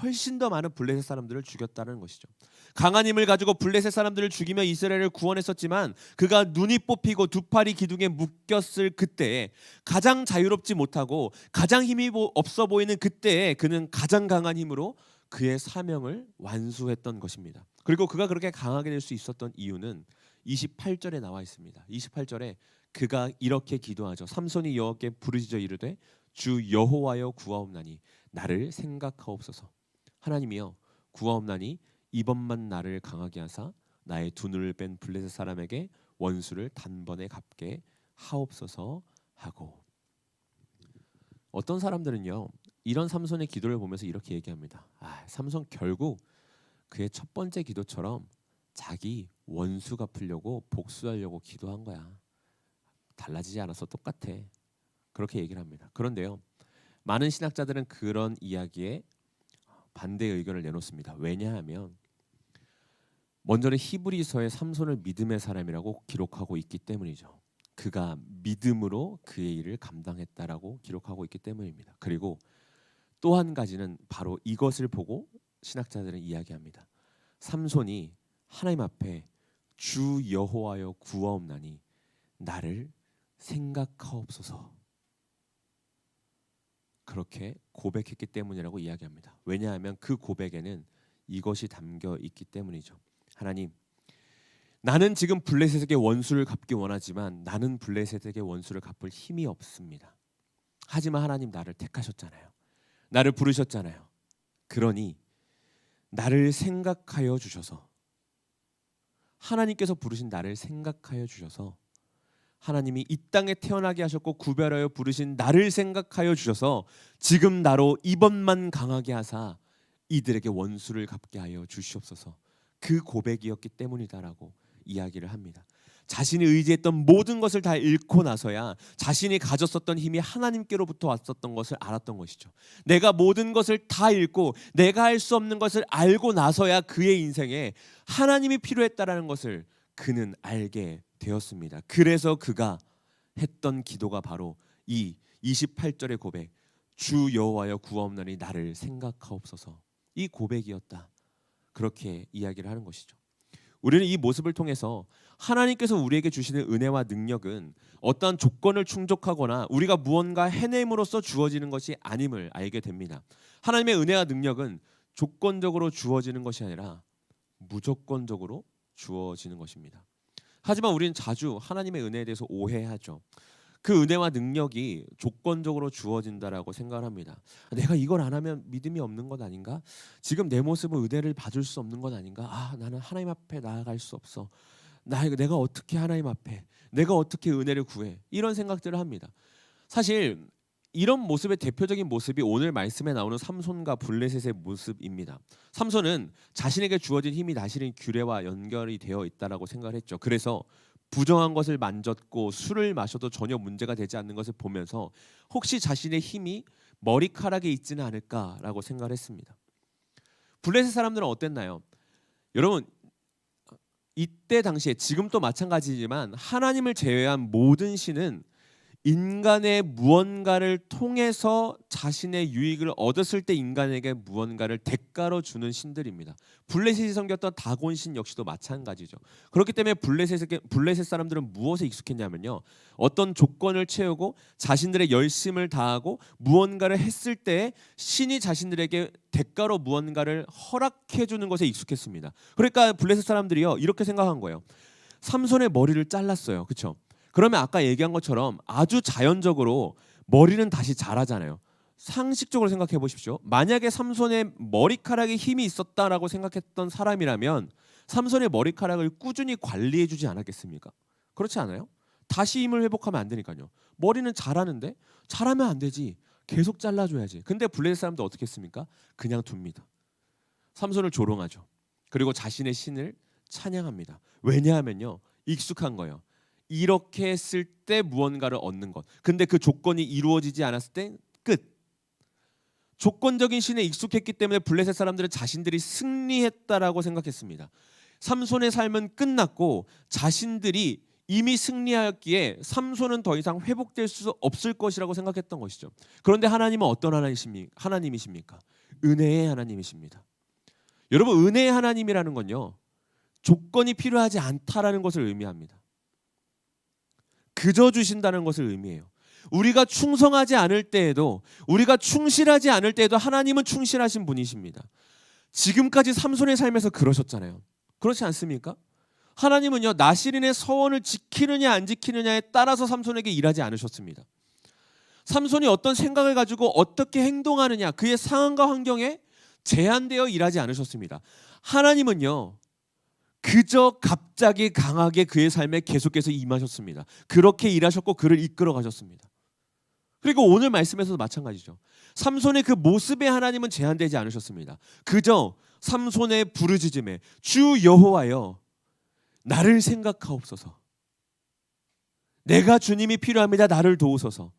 훨씬 더 많은 블레셋 사람들을 죽였다는 것이죠. 강한 힘을 가지고 블레셋 사람들을 죽이며 이스라엘을 구원했었지만 그가 눈이 뽑히고 두 팔이 기둥에 묶였을 그때에 가장 자유롭지 못하고 가장 힘이 없어 보이는 그때에 그는 가장 강한 힘으로 그의 사명을 완수했던 것입니다. 그리고 그가 그렇게 강하게 될 수 있었던 이유는 28절에 나와 있습니다. 28절에 그가 이렇게 기도하죠. 삼손이 여호와께 부르짖어 이르되 주 여호와여 구하옵나니 나를 생각하옵소서. 하나님이여 구하옵나니 이번만 나를 강하게 하사 나의 두 눈을 뺀 블레셋 사람에게 원수를 단번에 갚게 하옵소서 하고. 어떤 사람들은요 이런 삼손의 기도를 보면서 이렇게 얘기합니다. 삼손 결국 그의 첫 번째 기도처럼 자기 원수 갚으려고 복수하려고 기도한 거야. 달라지지 않아서 똑같아. 그렇게 얘기를 합니다. 그런데요 많은 신학자들은 그런 이야기에 반대의 의견을 내놓습니다. 왜냐하면 먼저는 히브리서에 삼손을 믿음의 사람이라고 기록하고 있기 때문이죠. 그가 믿음으로 그의 일을 감당했다라고 기록하고 있기 때문입니다. 그리고 또 한 가지는 바로 이것을 보고 신학자들은 이야기합니다. 삼손이 하나님 앞에 주 여호와여 구하옵나니 나를 생각하옵소서 그렇게 고백했기 때문이라고 이야기합니다. 왜냐하면 그 고백에는 이것이 담겨 있기 때문이죠. 하나님, 나는 지금 블레셋에게 원수를 갚기 원하지만 나는 블레셋에게 원수를 갚을 힘이 없습니다. 하지만 하나님 나를 택하셨잖아요. 나를 부르셨잖아요. 그러니 나를 생각하여 주셔서, 하나님께서 부르신 나를 생각하여 주셔서, 하나님이 이 땅에 태어나게 하셨고 구별하여 부르신 나를 생각하여 주셔서 지금 나로 이번만 강하게 하사 이들에게 원수를 갚게 하여 주시옵소서. 그 고백이었기 때문이다라고 이야기를 합니다. 자신이 의지했던 모든 것을 다 잃고 나서야 자신이 가졌었던 힘이 하나님께로부터 왔었던 것을 알았던 것이죠. 내가 모든 것을 다 잃고 내가 할 수 없는 것을 알고 나서야 그의 인생에 하나님이 필요했다라는 것을 그는 알게 되었습니다. 그래서 그가 했던 기도가 바로 이 28절의 고백, 주 여호와여 구하옵나니 나를 생각하옵소서, 이 고백이었다. 그렇게 이야기를 하는 것이죠. 우리는 이 모습을 통해서 하나님께서 우리에게 주시는 은혜와 능력은 어떠한 조건을 충족하거나 우리가 무언가 해냄으로써 주어지는 것이 아님을 알게 됩니다. 하나님의 은혜와 능력은 조건적으로 주어지는 것이 아니라 무조건적으로 주어지는 것입니다. 하지만 우리는 자주 하나님의 은혜에 대해서 오해하죠. 그 은혜와 능력이 조건적으로 주어진다라고 생각을 합니다. 내가 이걸 안 하면 믿음이 없는 것 아닌가? 지금 내 모습은 은혜를 받을 수 없는 것 아닌가? 나는 하나님 앞에 나아갈 수 없어. 내가 어떻게 하나님 앞에, 내가 어떻게 은혜를 구해? 이런 생각들을 합니다. 사실 이런 모습의 대표적인 모습이 오늘 말씀에 나오는 삼손과 블레셋의 모습입니다. 삼손은 자신에게 주어진 힘이 나시린 규례와 연결이 되어 있다라고 생각을 했죠. 그래서 부정한 것을 만졌고 술을 마셔도 전혀 문제가 되지 않는 것을 보면서 혹시 자신의 힘이 머리카락에 있지는 않을까라고 생각을 했습니다. 블레셋 사람들은 어땠나요? 여러분, 이때 당시에 지금도 마찬가지지만 하나님을 제외한 모든 신은 인간의 무언가를 통해서 자신의 유익을 얻었을 때 인간에게 무언가를 대가로 주는 신들입니다. 블레셋이 섬겼던 다곤 신 역시도 마찬가지죠. 그렇기 때문에 블레셋 사람들은 무엇에 익숙했냐면요, 어떤 조건을 채우고 자신들의 열심을 다하고 무언가를 했을 때 신이 자신들에게 대가로 무언가를 허락해 주는 것에 익숙했습니다. 그러니까 블레셋 사람들이요, 이렇게 생각한 거예요. 삼손의 머리를 잘랐어요. 그렇죠? 그러면 아까 얘기한 것처럼 아주 자연적으로 머리는 다시 자라잖아요. 상식적으로 생각해 보십시오. 만약에 삼손의 머리카락에 힘이 있었다라고 생각했던 사람이라면 삼손의 머리카락을 꾸준히 관리해 주지 않았겠습니까? 그렇지 않아요? 다시 힘을 회복하면 안 되니까요. 머리는 자라는데 자라면 안 되지. 계속 잘라줘야지. 근데 블레셋 사람도 어떻게 했습니까? 그냥 둡니다. 삼손을 조롱하죠. 그리고 자신의 신을 찬양합니다. 왜냐하면요, 익숙한 거예요. 이렇게 했을 때 무언가를 얻는 것. 근데 그 조건이 이루어지지 않았을 때 끝. 조건적인 신에 익숙했기 때문에 블레셋 사람들은 자신들이 승리했다라고 생각했습니다. 삼손의 삶은 끝났고 자신들이 이미 승리하였기에 삼손은 더 이상 회복될 수 없을 것이라고 생각했던 것이죠. 그런데 하나님은 어떤 하나님이십니까? 은혜의 하나님이십니다. 여러분, 은혜의 하나님이라는 건요, 조건이 필요하지 않다라는 것을 의미합니다. 그저 주신다는 것을 의미해요. 우리가 충성하지 않을 때에도, 우리가 충실하지 않을 때에도 하나님은 충실하신 분이십니다. 지금까지 삼손의 삶에서 그러셨잖아요. 그렇지 않습니까? 하나님은요, 나시린의 서원을 지키느냐 안 지키느냐에 따라서 삼손에게 일하지 않으셨습니다. 삼손이 어떤 생각을 가지고 어떻게 행동하느냐, 그의 상황과 환경에 제한되어 일하지 않으셨습니다. 하나님은요, 그저 갑자기 강하게 그의 삶에 계속해서 임하셨습니다. 그렇게 일하셨고 그를 이끌어 가셨습니다. 그리고 오늘 말씀에서도 마찬가지죠. 삼손의 그 모습에 하나님은 제한되지 않으셨습니다. 그저 삼손의 부르짖음에 주 여호와여 나를 생각하옵소서, 내가 주님이 필요합니다, 나를 도우소서,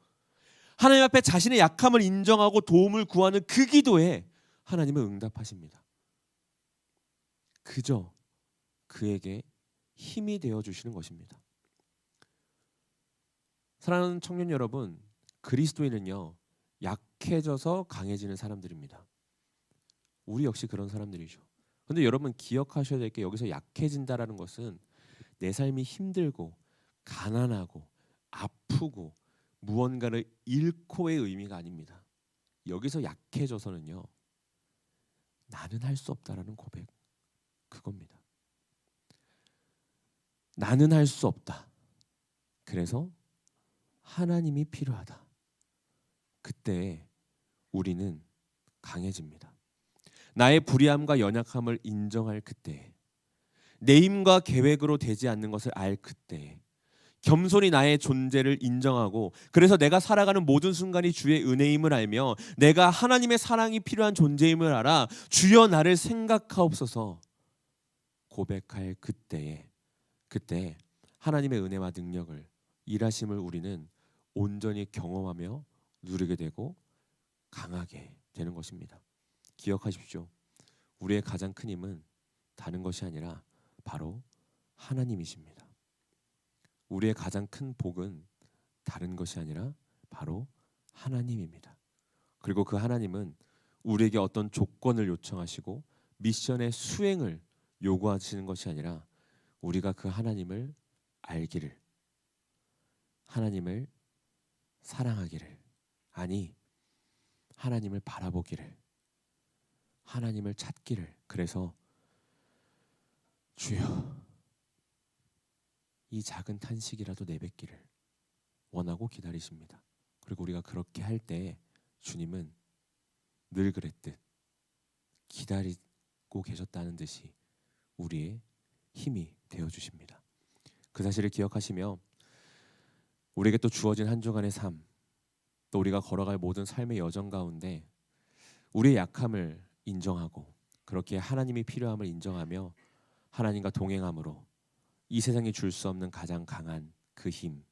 하나님 앞에 자신의 약함을 인정하고 도움을 구하는 그 기도에 하나님은 응답하십니다. 그저 그에게 힘이 되어 주시는 것입니다. 사랑하는 청년 여러분, 그리스도인은요 약해져서 강해지는 사람들입니다. 우리 역시 그런 사람들이죠. 근데 여러분 기억하셔야 될 게, 여기서 약해진다라는 것은 내 삶이 힘들고 가난하고 아프고 무언가를 잃고의 의미가 아닙니다. 여기서 약해져서는요, 나는 할 수 없다라는 고백, 그겁니다. 나는 할 수 없다. 그래서 하나님이 필요하다. 그때 우리는 강해집니다. 나의 불의함과 연약함을 인정할 그때, 내 힘과 계획으로 되지 않는 것을 알 그때, 겸손히 나의 존재를 인정하고, 그래서 내가 살아가는 모든 순간이 주의 은혜임을 알며 내가 하나님의 사랑이 필요한 존재임을 알아 주여 나를 생각하옵소서 고백할 그때 하나님의 은혜와 능력을, 일하심을 우리는 온전히 경험하며 누리게 되고 강하게 되는 것입니다. 기억하십시오. 우리의 가장 큰 힘은 다른 것이 아니라 바로 하나님이십니다. 우리의 가장 큰 복은 다른 것이 아니라 바로 하나님입니다. 그리고 그 하나님은 우리에게 어떤 조건을 요청하시고 미션의 수행을 요구하시는 것이 아니라 우리가 그 하나님을 알기를, 하나님을 사랑하기를, 아니 하나님을 바라보기를, 하나님을 찾기를, 그래서 주여 이 작은 탄식이라도 내뱉기를 원하고 기다리십니다. 그리고 우리가 그렇게 할 때 주님은 늘 그랬듯 기다리고 계셨다는 듯이 우리의 힘이 되어주십니다. 그 사실을 기억하시며 우리에게 또 주어진 한 주간의 삶, 또 우리가 걸어갈 모든 삶의 여정 가운데 우리의 약함을 인정하고, 그렇게 하나님이 필요함을 인정하며 하나님과 동행함으로 이 세상이 줄 수 없는 가장 강한 그 힘,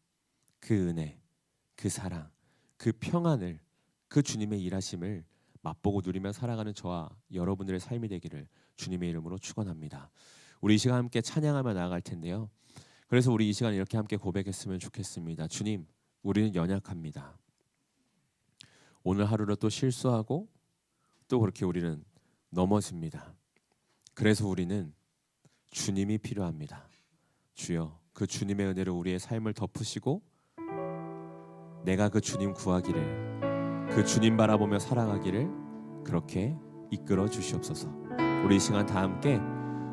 그 은혜, 그 사랑, 그 평안을, 그 주님의 일하심을 맛보고 누리며 살아가는 저와 여러분들의 삶이 되기를 주님의 이름으로 축원합니다. 우리 이 시간 함께 찬양하며 나아갈 텐데요. 그래서 우리 이 시간 이렇게 함께 고백했으면 좋겠습니다. 주님, 우리는 연약합니다. 오늘 하루를 또 실수하고 또 그렇게 우리는 넘어집니다. 그래서 우리는 주님이 필요합니다. 주여, 그 주님의 은혜로 우리의 삶을 덮으시고 내가 그 주님 구하기를, 그 주님 바라보며 살아가기를 그렇게 이끌어 주시옵소서. 우리 이 시간 다 함께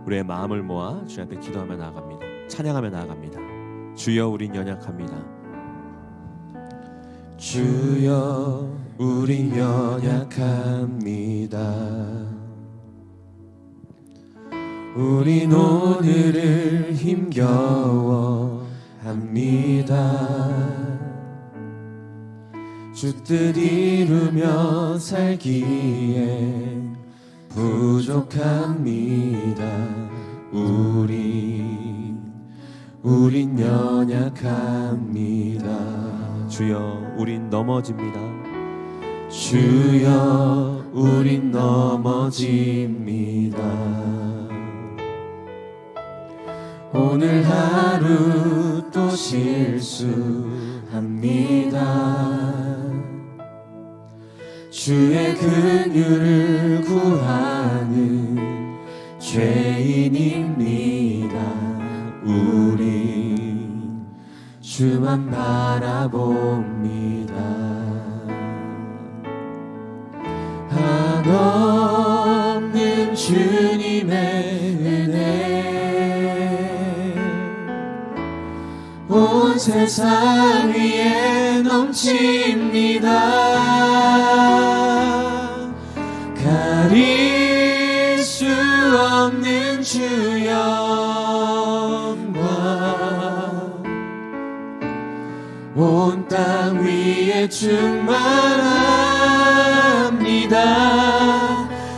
우리의 마음을 모아 주님 앞에 기도하며 나아갑니다. 찬양하며 나아갑니다. 주여, 우린 연약합니다. 주여, 우린 연약합니다. 우린 오늘을 힘겨워합니다. 주 뜻 이루며 살기에 부족합니다. 우린 연약합니다. 주여, 우린 넘어집니다. 주여, 우린 넘어집니다. 오늘 하루 또 실수합니다. 주의 긍휼을 구하는 죄인입니다. 우린 주만 바라봅니다. 한없는 주님의 은혜 온 세상 위에 넘칩니다. 가릴 수 없는 주 영광 온 땅 위에 충만합니다.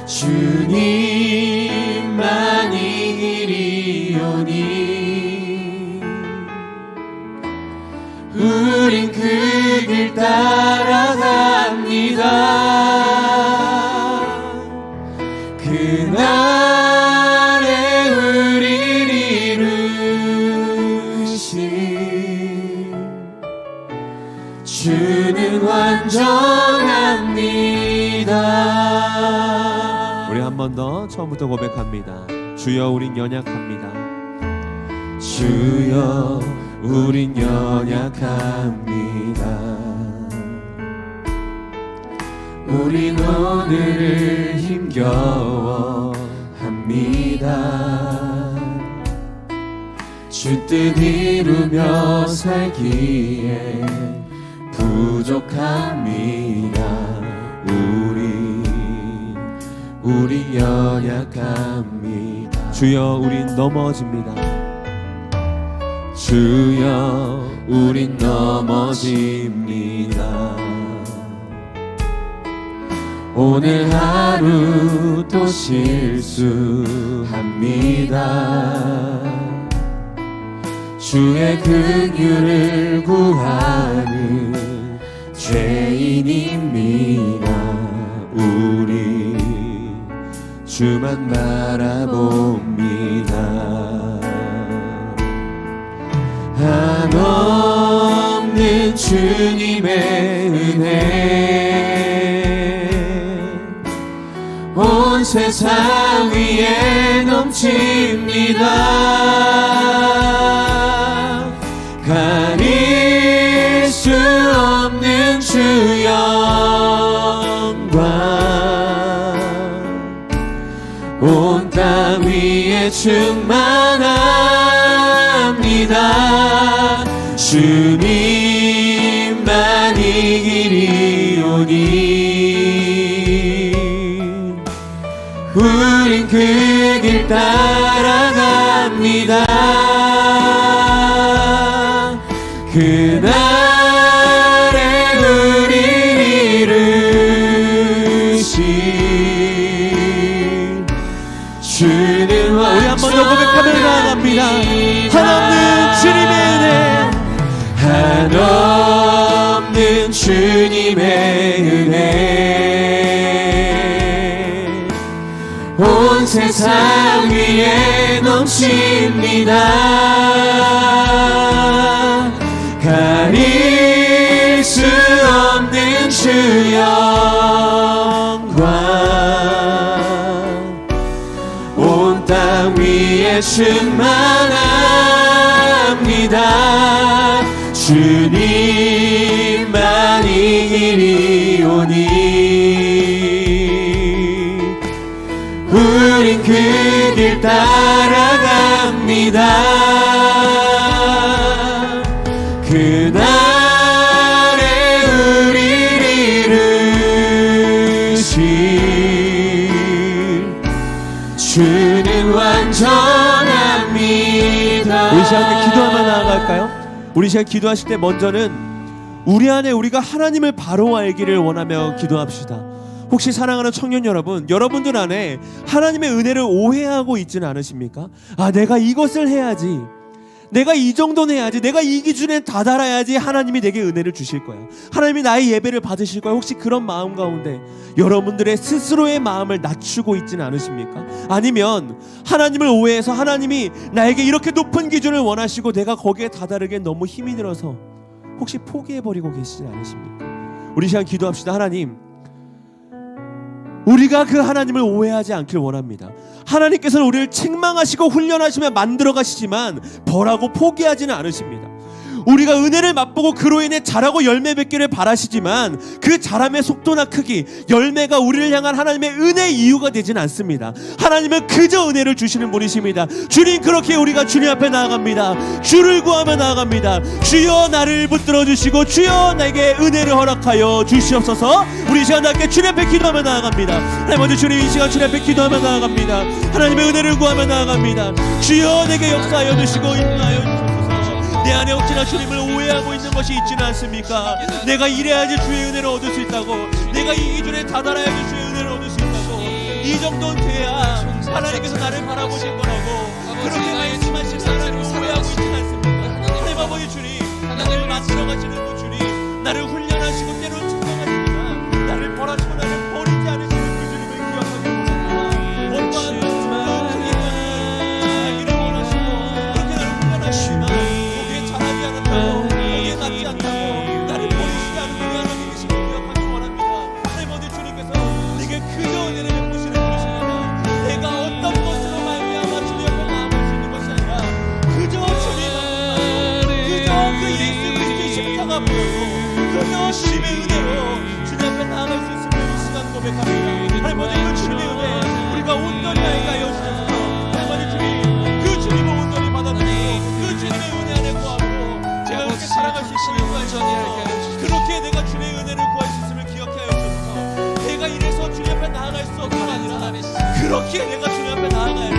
주님만이 길이오니 우린 그 길 따라갑니다. 우린 완전합니다. 우리 한 번 더 처음부터 고백합니다. 주여 우린 연약합니다. 주여 우린 연약합니다. 우린 오늘을 힘겨워합니다. 주 뜻 이루며 살기에 부족합니다. 우리 연약합니다. 주여 우린 넘어집니다. 주여 우린 넘어집니다. 오늘 하루 또 실수합니다. 주의 긍휼을 구하는 죄인입니다. 우리 주만 바라봅니다. 한없는 주님의 은혜 온 세상 위에 넘칩니다. 가릴 수 없는 주 영광 온 땅 위에 충만합니다. 주님만 이 길이오니 우린 그 길 따라갑니다. 그날에 우리를 이루신 주는 우리 한 번 더 고백하며 나아갑니다. 한없는 주님의 은혜, 한없는 주님의 은혜 온 세상 위에 넘칩니다. 가릴 수 없는 주 영광 온 땅 위에 충만합니다. 주님만 이 길이오니 우린 그 길 따라갑니다. 그날에 우리를 이루신 주는 완전합니다. 우리 시간 기도하며 나아갈까요? 우리 시간 기도하실 때 먼저는 우리 안에 우리가 하나님을 바로 알기를 원하며 기도합시다. 혹시 사랑하는 청년 여러분, 여러분들 안에 하나님의 은혜를 오해하고 있지는 않으십니까? 아, 내가 이것을 해야지, 내가 이 정도는 해야지, 내가 이 기준에 다다라야지 하나님이 내게 은혜를 주실 거야, 하나님이 나의 예배를 받으실 거야. 혹시 그런 마음 가운데 여러분들의 스스로의 마음을 낮추고 있지는 않으십니까? 아니면 하나님을 오해해서 하나님이 나에게 이렇게 높은 기준을 원하시고 내가 거기에 다다르기엔 너무 힘이 들어서 혹시 포기해버리고 계시지 않으십니까? 우리 시간 기도합시다. 하나님, 우리가 그 하나님을 오해하지 않길 원합니다. 하나님께서는 우리를 책망하시고 훈련하시며 만들어 가시지만 벌하고 포기하지는 않으십니다. 우리가 은혜를 맛보고 그로 인해 자라고 열매 맺기를 바라시지만 그 자람의 속도나 크기, 열매가 우리를 향한 하나님의 은혜의 이유가 되지는 않습니다. 하나님은 그저 은혜를 주시는 분이십니다. 주님, 그렇게 우리가 주님 앞에 나아갑니다. 주를 구하며 나아갑니다. 주여 나를 붙들어 주시고 주여 나에게 은혜를 허락하여 주시옵소서. 우리 이 시간 함께 주님 앞에 기도하며 나아갑니다. 하나님, 먼저 주님 이 시간 주님 앞에 기도하며 나아갑니다. 하나님의 은혜를 구하며 나아갑니다. 주여 내게 역사하여 주시고 인도하여 주시옵소서. 내 안에 혹시나 주님을 오해하고 있는 것이 있지는 않습니까? 내가 이래야지 주의 은혜를 얻을 수 있다고, 내가 이 기준에 다다라야지 주의 은혜를 얻을 수 있다고, 이 정도는 돼야 하나님께서 나를 바라보실 거라고 그렇게 말씀하시는 하나님을 오해하고 있지는 않습니까? 하나님 아버지 주님, 나를 만들어 가시는 분 주님, 나를 훈련하시고 때로는 책망하시지만 나를 벌하시고 나를 버리지 않으시는 그 주님을 기억하게 모십니다. 원망하는 자기를 원하시고 그렇게 나를 훈련하시지만 거기에 낫지 않다고 나를 버리시지 않는 우리 하나님이 고백합니다. 하나님 아버지 그 주님의 은혜 우리가 온전히 알게 하여 주셔서 하나님 아버지 주님 그 주님을 온전히 받아들이고 그 주님의 은혜 안에 구하고 제가 그렇게 살아갈 수 있음을 구하셔서 그렇게 내가 주님의 은혜를 구할 수 있음을 기억해 하여 주셔서 내가 이래서 주님 앞에 나아갈 수 없는 아니라 그렇게 내가 주님 앞에 나아가야 돼.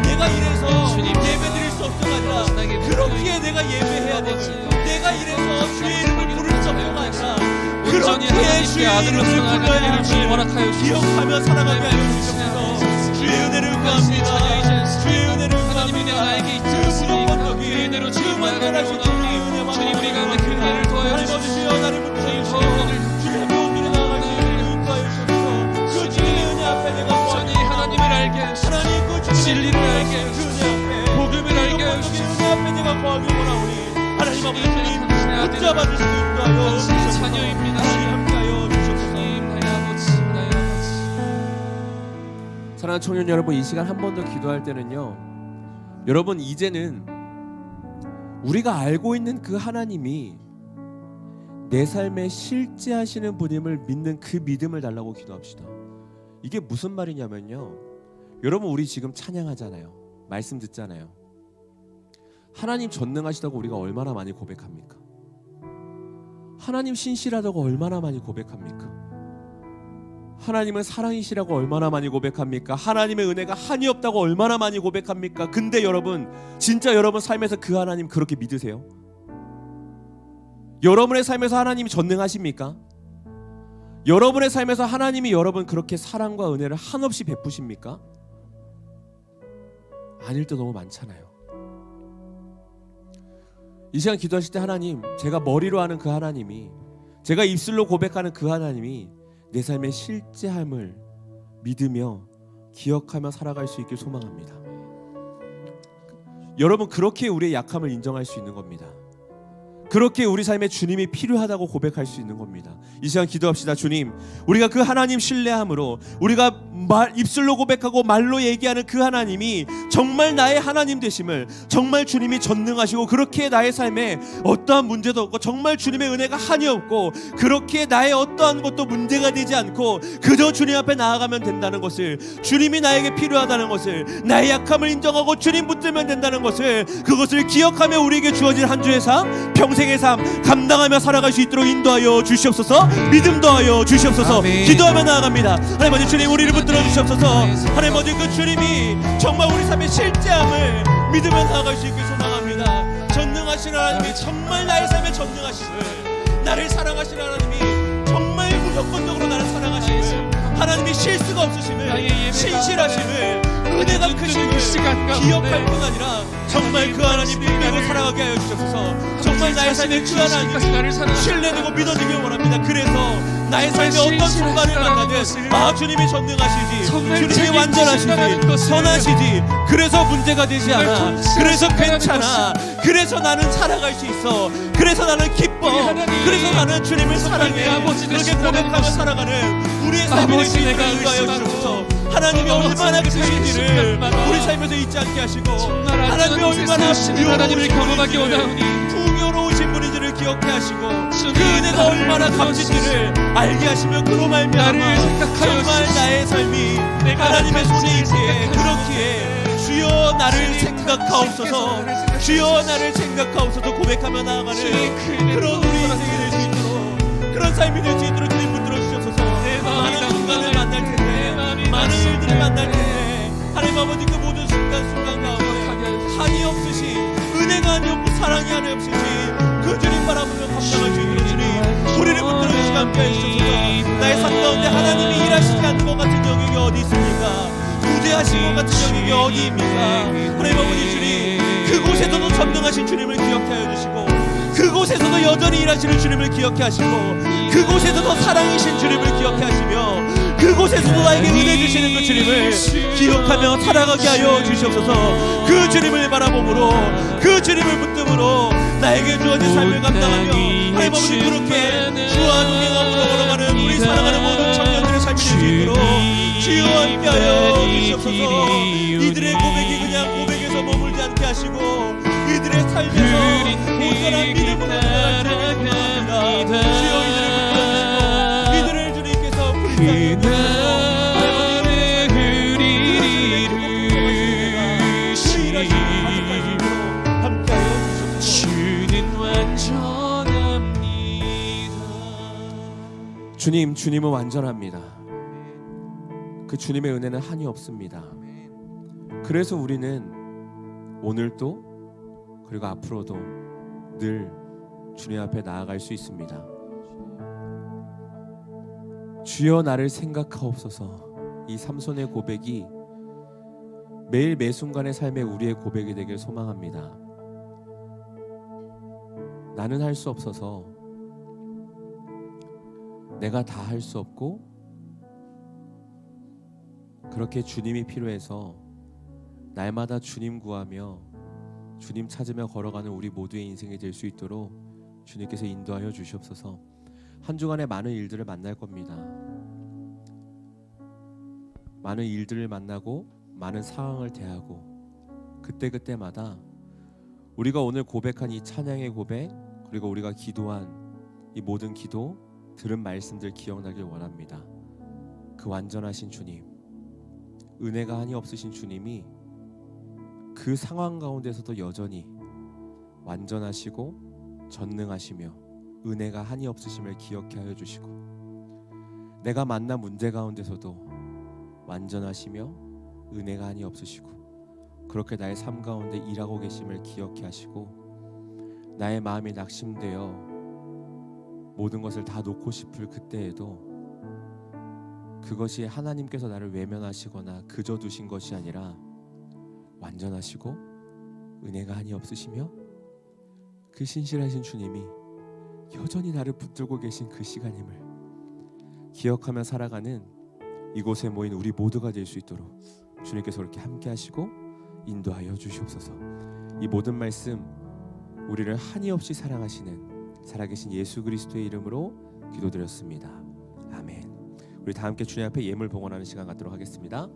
내가 이래서 예배 드릴 수 없어가 아니라 그렇게 내가 예배해야 되지. 내가 이래서 주의 이름을 부를 수 없어가 아니라 그렇게 주의 이름을 불러야 함을 기억하며 살아가게 하여 주셔서 주의 은혜를 구합니다. 주의 은혜를 구합니다. 그 무조건적인 그 만연하신 주의 은혜와 주님 우리 가운데 그 은혜를 도와여 주시옵소서. 주여 나를 붙여주시고 주의 모든 일에 나아갈 수 있는 인도하여 주셔서 그 주님의 은혜 앞에 내가 온전히 하나님을 알게 하시옵소서. 하나님 그 주님의 진리를 알게 그 하시옵소서. 은혜 앞에 복음을 알게 하시옵소서. 은혜 앞에 내가 구하길 원하오니 하나님 아버지 주님 당신의 아들, 붙잡아 주시고 인도하여 당신의 주셔서 자녀입니다. 하나님 함께하여 주셔서 주님 나의 아버지 나의 아버지. 사랑하는 청년 여러분, 이 시간 한 번 더 기도할 때는요, 여러분 이제는 우리가 알고 있는 그 하나님이 내 삶에 실제하시는 분임을 믿는 그 믿음을 달라고 기도합시다. 이게 무슨 말이냐면요, 여러분 우리 지금 찬양하잖아요, 말씀 듣잖아요. 하나님 전능하시다고 우리가 얼마나 많이 고백합니까? 하나님 신실하다고 얼마나 많이 고백합니까? 하나님은 사랑이시라고 얼마나 많이 고백합니까? 하나님의 은혜가 한이 없다고 얼마나 많이 고백합니까? 근데 여러분, 진짜 여러분 삶에서 그 하나님 그렇게 믿으세요? 여러분의 삶에서 하나님이 전능하십니까? 여러분의 삶에서 하나님이 여러분 그렇게 사랑과 은혜를 한없이 베푸십니까? 아닐 때 너무 많잖아요. 이 시간 기도하실 때 하나님, 제가 머리로 하는 그 하나님이, 제가 입술로 고백하는 그 하나님이 내 삶의 실제함을 믿으며 기억하며 살아갈 수 있길 소망합니다. 여러분, 그렇게 우리의 약함을 인정할 수 있는 겁니다. 그렇게 우리 삶에 주님이 필요하다고 고백할 수 있는 겁니다. 이 시간 기도합시다. 주님, 우리가 그 하나님 신뢰함으로, 우리가 입술로 고백하고 말로 얘기하는 그 하나님이 정말 나의 하나님 되심을, 정말 주님이 전능하시고 그렇게 나의 삶에 어떠한 문제도 없고 정말 주님의 은혜가 한이 없고 그렇게 나의 어떠한 것도 문제가 되지 않고 그저 주님 앞에 나아가면 된다는 것을, 주님이 나에게 필요하다는 것을, 나의 약함을 인정하고 주님 붙들면 된다는 것을, 그것을 기억하며 우리에게 주어진 한 주의 삶, 평생의 삶 감당하며 살아갈 수 있도록 인도하여 주시옵소서. 믿음 더하여 주시옵소서. 아멘. 기도하며 나아갑니다. 하나님 아버지, 주님 우리를 붙들어 주시옵소서. 하나님 아버지, 그 주님이 정말 우리 삶의 실제함을 믿으며 나아갈 수 있길 소망합니다. 전능하신 하나님이 정말 나의 삶에 전능하심을, 나를 사랑하시는 하나님이 정말 무조건적으로 나를 사랑하심을, 하나님이 실수가 없으심을, 신실하심을, 은혜가 크심을 기억할 뿐 아니라 정말 그 하나님 믿고 살아가게 하여 주셔서 정말 나의 삶에 그 하나님 신뢰되고 믿어지길 원합니다. 그래서 나의 삶에 어떤 순간을 만나든 주님이 전능하시지, 주님이 완전하시지, 선하시지, 그래서 문제가 되지 않아, 그래서 괜찮아, 그래서 나는 살아갈 수 있어, 그래서 나는 기뻐, 그래서 나는 주님을 사랑해, 그렇게 고백하며 살아가는 우리의 삶이 되기 인도하여 주셔서 하나님이 얼마나 크신지를 우리 삶에서 잊지 않게 하시고, 하나님이 얼마나 하나님을 경험하기 원하오니 풍요로우신 분인지를 기억해 하시고, 그 은혜가 얼마나 값진지를 알게 하시며, 그로 말미암아 정말 나의 삶이 하나님의 손에 있기에, 그렇기에 주여 나를 생각하옵소서, 주여 나를 생각하옵소서 고백하며 나아가는 그런 우리 인생이 될 수 있도록, 그런 삶이 될 수 있도록 주님 붙들어 주셔서 많은 순간을 만날 텐데, 많은 일들을 만날 텐데, 하나님 아버지 그 모든 순간순간 가운데 한이 없으시, 은혜가 한이 없고 사랑이 한이 없으시 그 주님 바라보며 감당할 수 있는 주님, 우리를 붙들어 주시고 함께 해주셔서 나의 삶 가운데 하나님이 일하시지 않는 것 같은 영역이 어디 있습니까? 무대하신 것 같은 영역이 어디입니까? 하나님 아버지 주님, 그곳에서도 전능하신 주님을 기억하여 주시고, 그곳에서도 여전히 일하시는 주님을 기억해 하시고, 그곳에서도 사랑이신 주님을 기억해 하시며, 그곳에서도 나에게 은혜 주시는 그 주님을 기억하며 살아가게 하여 주시옵소서. 그 주님을 바라봄으로, 그 주님을 붙듦으로 나에게 주어진 삶을 감당하며, 하나님 아버지 그렇게 주와 동행함으로 걸어가는 우리 사랑하는 모든 청년들의 삶이 될 수 있도록 주여 함께하여 주시옵소서. 이들의 고백이 그냥 고백에서 머물지 않게 하시고, 이들의 삶에서 온전한 믿음으로 살아갈 수 있도록 합니다. 주여 이들을 붙들어주시고, 이들을 주님께서 그날의 흐리르시 주는 완전합니다. 주님은 완전합니다. 그 주님의 은혜는 한이 없습니다. 그래서 우리는 오늘도 그리고 앞으로도 늘 주님 앞에 나아갈 수 있습니다. 주여 나를 생각하옵소서. 이 삼손의 고백이 매일 매 순간의 삶에 우리의 고백이 되길 소망합니다. 나는 할 수 없어서, 내가 다 할 수 없고, 그렇게 주님이 필요해서 날마다 주님 구하며 주님 찾으며 걸어가는 우리 모두의 인생이 될 수 있도록 주님께서 인도하여 주시옵소서. 한 주간에 많은 일들을 만날 겁니다. 많은 일들을 만나고 많은 상황을 대하고 그때그때마다 우리가 오늘 고백한 이 찬양의 고백, 그리고 우리가 기도한 이 모든 기도, 들은 말씀들 기억나길 원합니다. 그 완전하신 주님, 은혜가 한이 없으신 주님이 그 상황 가운데서도 여전히 완전하시고 전능하시며 은혜가 한이 없으심을 기억해 하여 주시고, 내가 만난 문제 가운데서도 완전하시며 은혜가 한이 없으시고 그렇게 나의 삶 가운데 일하고 계심을 기억해 하시고, 나의 마음이 낙심되어 모든 것을 다 놓고 싶을 그때에도 그것이 하나님께서 나를 외면하시거나 그저 두신 것이 아니라 완전하시고 은혜가 한이 없으시며 그 신실하신 주님이 여전히 나를 붙들고 계신 그 시간임을 기억하며 살아가는 이곳에 모인 우리 모두가 될 수 있도록 주님께서 그렇게 함께 하시고 인도하여 주시옵소서. 이 모든 말씀 우리를 한이 없이 사랑하시는 살아계신 예수 그리스도의 이름으로 기도드렸습니다. 아멘. 우리 다 함께 주님 앞에 예물 봉헌하는 시간 갖도록 하겠습니다.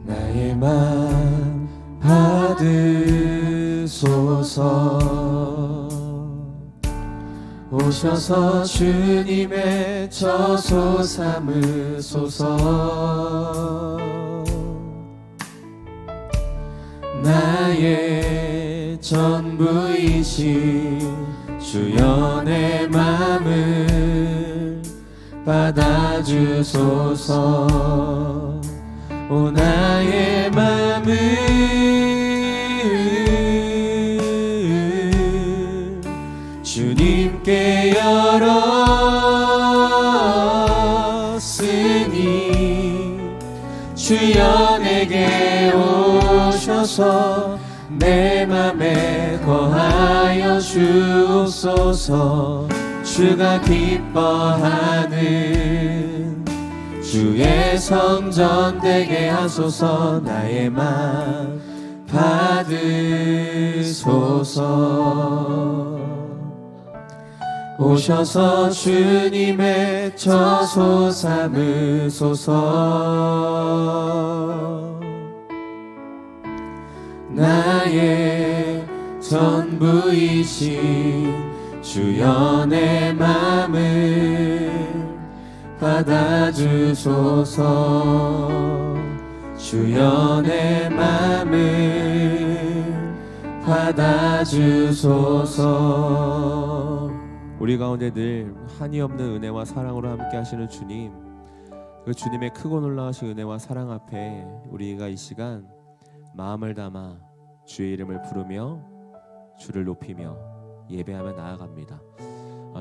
나의 맘 받으소서. 오셔서 주님의 처소 삼으소서. 나의 전부이신 주여 내 맘을 받아주소서. 오 나의 맘을 주님께 열었으니 주여 내게 오셔서 내 맘에 거하여 주옵소서. 주가 기뻐하는 주의 성전 되게 하소서. 나의 맘 받으소서. 오셔서 주님의 처소 삼으소서. 나의 전부이신 주여 내 맘을 받아주소서. 주여 내 맘을 받아주소서. 우리 가운데 늘 한이 없는 은혜와 사랑으로 함께 하시는 주님, 그 주님의 크고 놀라우신 은혜와 사랑 앞에 우리가 이 시간 마음을 담아 주의 이름을 부르며 주를 높이며 예배하며 나아갑니다.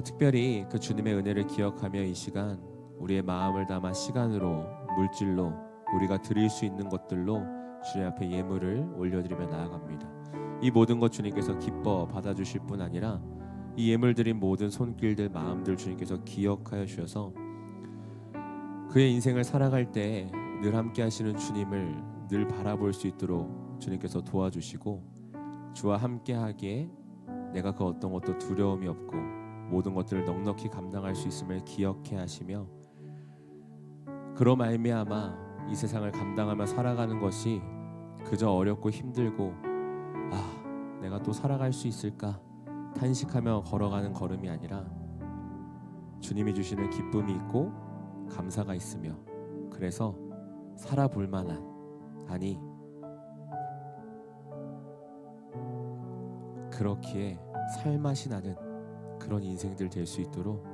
특별히 그 주님의 은혜를 기억하며 이 시간 우리의 마음을 담아 시간으로, 물질로, 우리가 드릴 수 있는 것들로 주님 앞에 예물을 올려드리며 나아갑니다. 이 모든 것 주님께서 기뻐 받아주실 뿐 아니라 이 예물 드린 모든 손길들, 마음들 주님께서 기억하여 주셔서 그의 인생을 살아갈 때 늘 함께 하시는 주님을 늘 바라볼 수 있도록 주님께서 도와주시고, 주와 함께 하기에 내가 그 어떤 것도 두려움이 없고 모든 것들을 넉넉히 감당할 수 있음을 기억해 하시며 그로 말미암아 이 세상을 감당하며 살아가는 것이 그저 어렵고 힘들고 내가 또 살아갈 수 있을까 탄식하며 걸어가는 걸음이 아니라 주님이 주시는 기쁨이 있고 감사가 있으며 그래서 살아볼 만한 아니 그렇기에 살맛이 나는 그런 인생들 될 수 있도록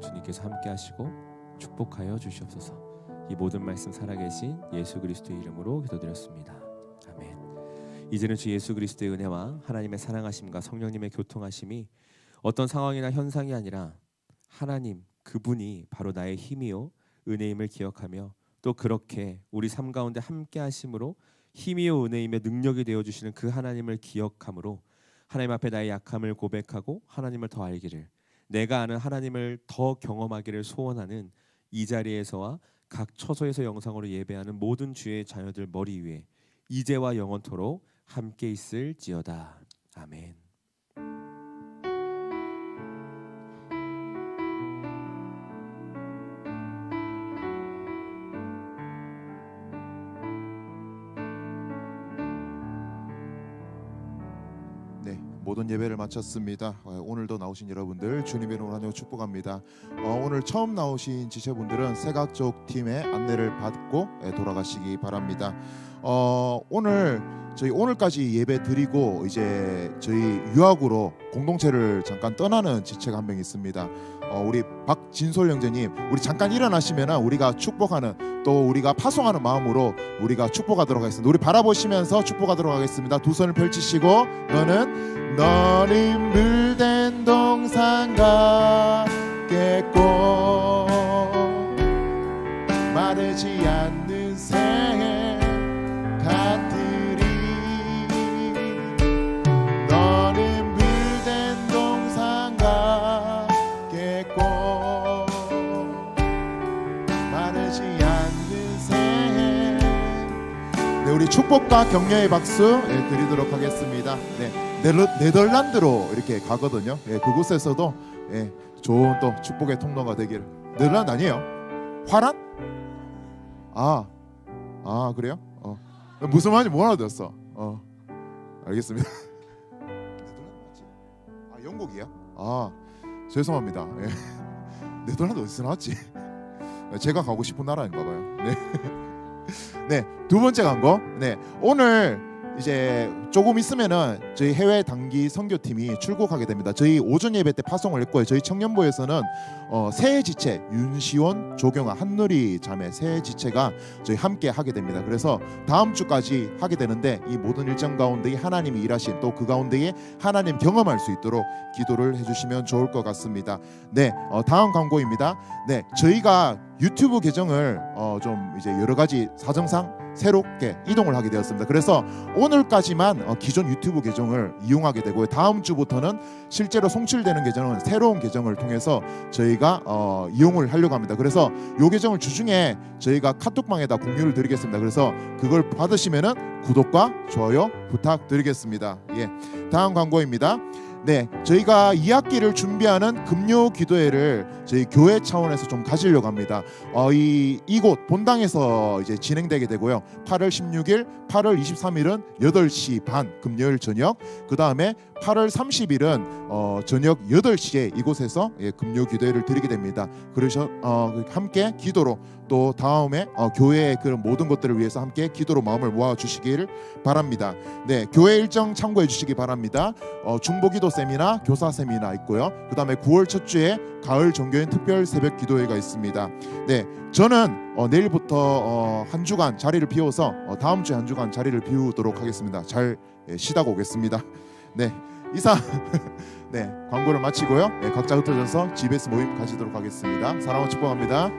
주님께서 함께 하시고 축복하여 주시옵소서. 이 모든 말씀 살아계신 예수 그리스도의 이름으로 기도드렸습니다. 아멘. 이제는 주 예수 그리스도의 은혜와 하나님의 사랑하심과 성령님의 교통하심이 어떤 상황이나 현상이 아니라 하나님 그분이 바로 나의 힘이요 은혜임을 기억하며 또 그렇게 우리 삶 가운데 함께 하심으로 힘이요 은혜이며 능력이 되어주시는 그 하나님을 기억함으로 하나님 앞에 나의 약함을 고백하고 하나님을 더 알기를 내가 아는 하나님을 더 경험하기를 소원하는 이 자리에서와 각 처소에서 영상으로 예배하는 모든 주의 자녀들 머리 위에 이제와 영원토록 함께 있을지어다. 아멘. 모든 예배를 마쳤습니다. 오늘도 나오신 여러분들 주님의 이름으로 환영하고 축복합니다. 오늘 처음 나오신 지체분들은 세각 쪽 팀의 안내를 받고 돌아가시기 바랍니다. 오늘 저희 오늘까지 예배 드리고 이제 저희 유학으로 공동체를 잠깐 떠나는 지체가 한 명 있습니다. 우리 박진솔 형제님, 우리 잠깐 일어나시면 우리가 축복하는 또 우리가 파송하는 마음으로 우리가 축복하도록 하겠습니다. 우리 바라보시면서 축복하도록 하겠습니다. 두 손을 펼치시고 너는 물된 동산 같겠고 마르지 않는 새 같으리 너는 물된 동산 같겠고 마르지 않는 새. 네, 우리 축복과 격려의 박수 드리도록 하겠습니다. 네. 네덜란드로 이렇게 가거든요. 그곳에서도 좋은 또 축복의 통로가 되기를. 네덜란드 아니에요? 화란? 그래요? 무슨 말인지 못 알아들었어. 알겠습니다. 네덜란드 맞지? 영국이야? 죄송합니다. 네덜란드 어디서 나왔지? 제가 가고 싶은 나라인가 봐요. 네, 두 번째 간 거. 네, 오늘 이제 조금 있으면은 저희 해외 단기 선교팀이 출국하게 됩니다. 저희 오전 예배 때 파송을 했고요. 저희 청년부에서는 새 지체 윤시원, 조경아, 한누리 자매 새 지체가 저희 함께 하게 됩니다. 그래서 다음 주까지 하게 되는데 이 모든 일정 가운데 하나님이 일하신 또 그 가운데에 하나님 경험할 수 있도록 기도를 해주시면 좋을 것 같습니다. 네, 다음 광고입니다. 네, 저희가 유튜브 계정을 좀 이제 여러 가지 사정상 새롭게 이동을 하게 되었습니다. 그래서 오늘까지만 기존 유튜브 계정을 이용하게 되고요. 다음 주부터는 실제로 송출되는 계정은 새로운 계정을 통해서 저희가 이용을 하려고 합니다. 그래서 이 계정을 주중에 저희가 카톡방에다 공유를 드리겠습니다. 그래서 그걸 받으시면은 구독과 좋아요 부탁드리겠습니다. 예, 다음 광고입니다. 네, 저희가 2학기를 준비하는 금요 기도회를 저희 교회 차원에서 좀 가지려고 합니다. 이곳 본당에서 이제 진행되게 되고요. 8월 16일, 8월 23일은 8시 반 금요일 저녁, 그 다음에 8월 30일은 저녁 8시에 이곳에서 금요 기도회를 드리게 됩니다. 그래서 함께 기도로 또 다음에 교회의 그런 모든 것들을 위해서 함께 기도로 마음을 모아 주시기를 바랍니다. 네, 교회 일정 참고해 주시기 바랍니다. 중보기도 세미나, 교사 세미나 있고요. 그 다음에 9월 첫 주에 가을 종교인 특별 새벽 기도회가 있습니다. 네, 저는 내일부터 한 주간 자리를 비워서 다음 주에 한 주간 자리를 비우도록 하겠습니다. 잘 쉬다가 오겠습니다. 네, 이상 네, 광고를 마치고요. 각자 흩어져서 GBS 모임 가지도록 하겠습니다. 사랑과 축복합니다.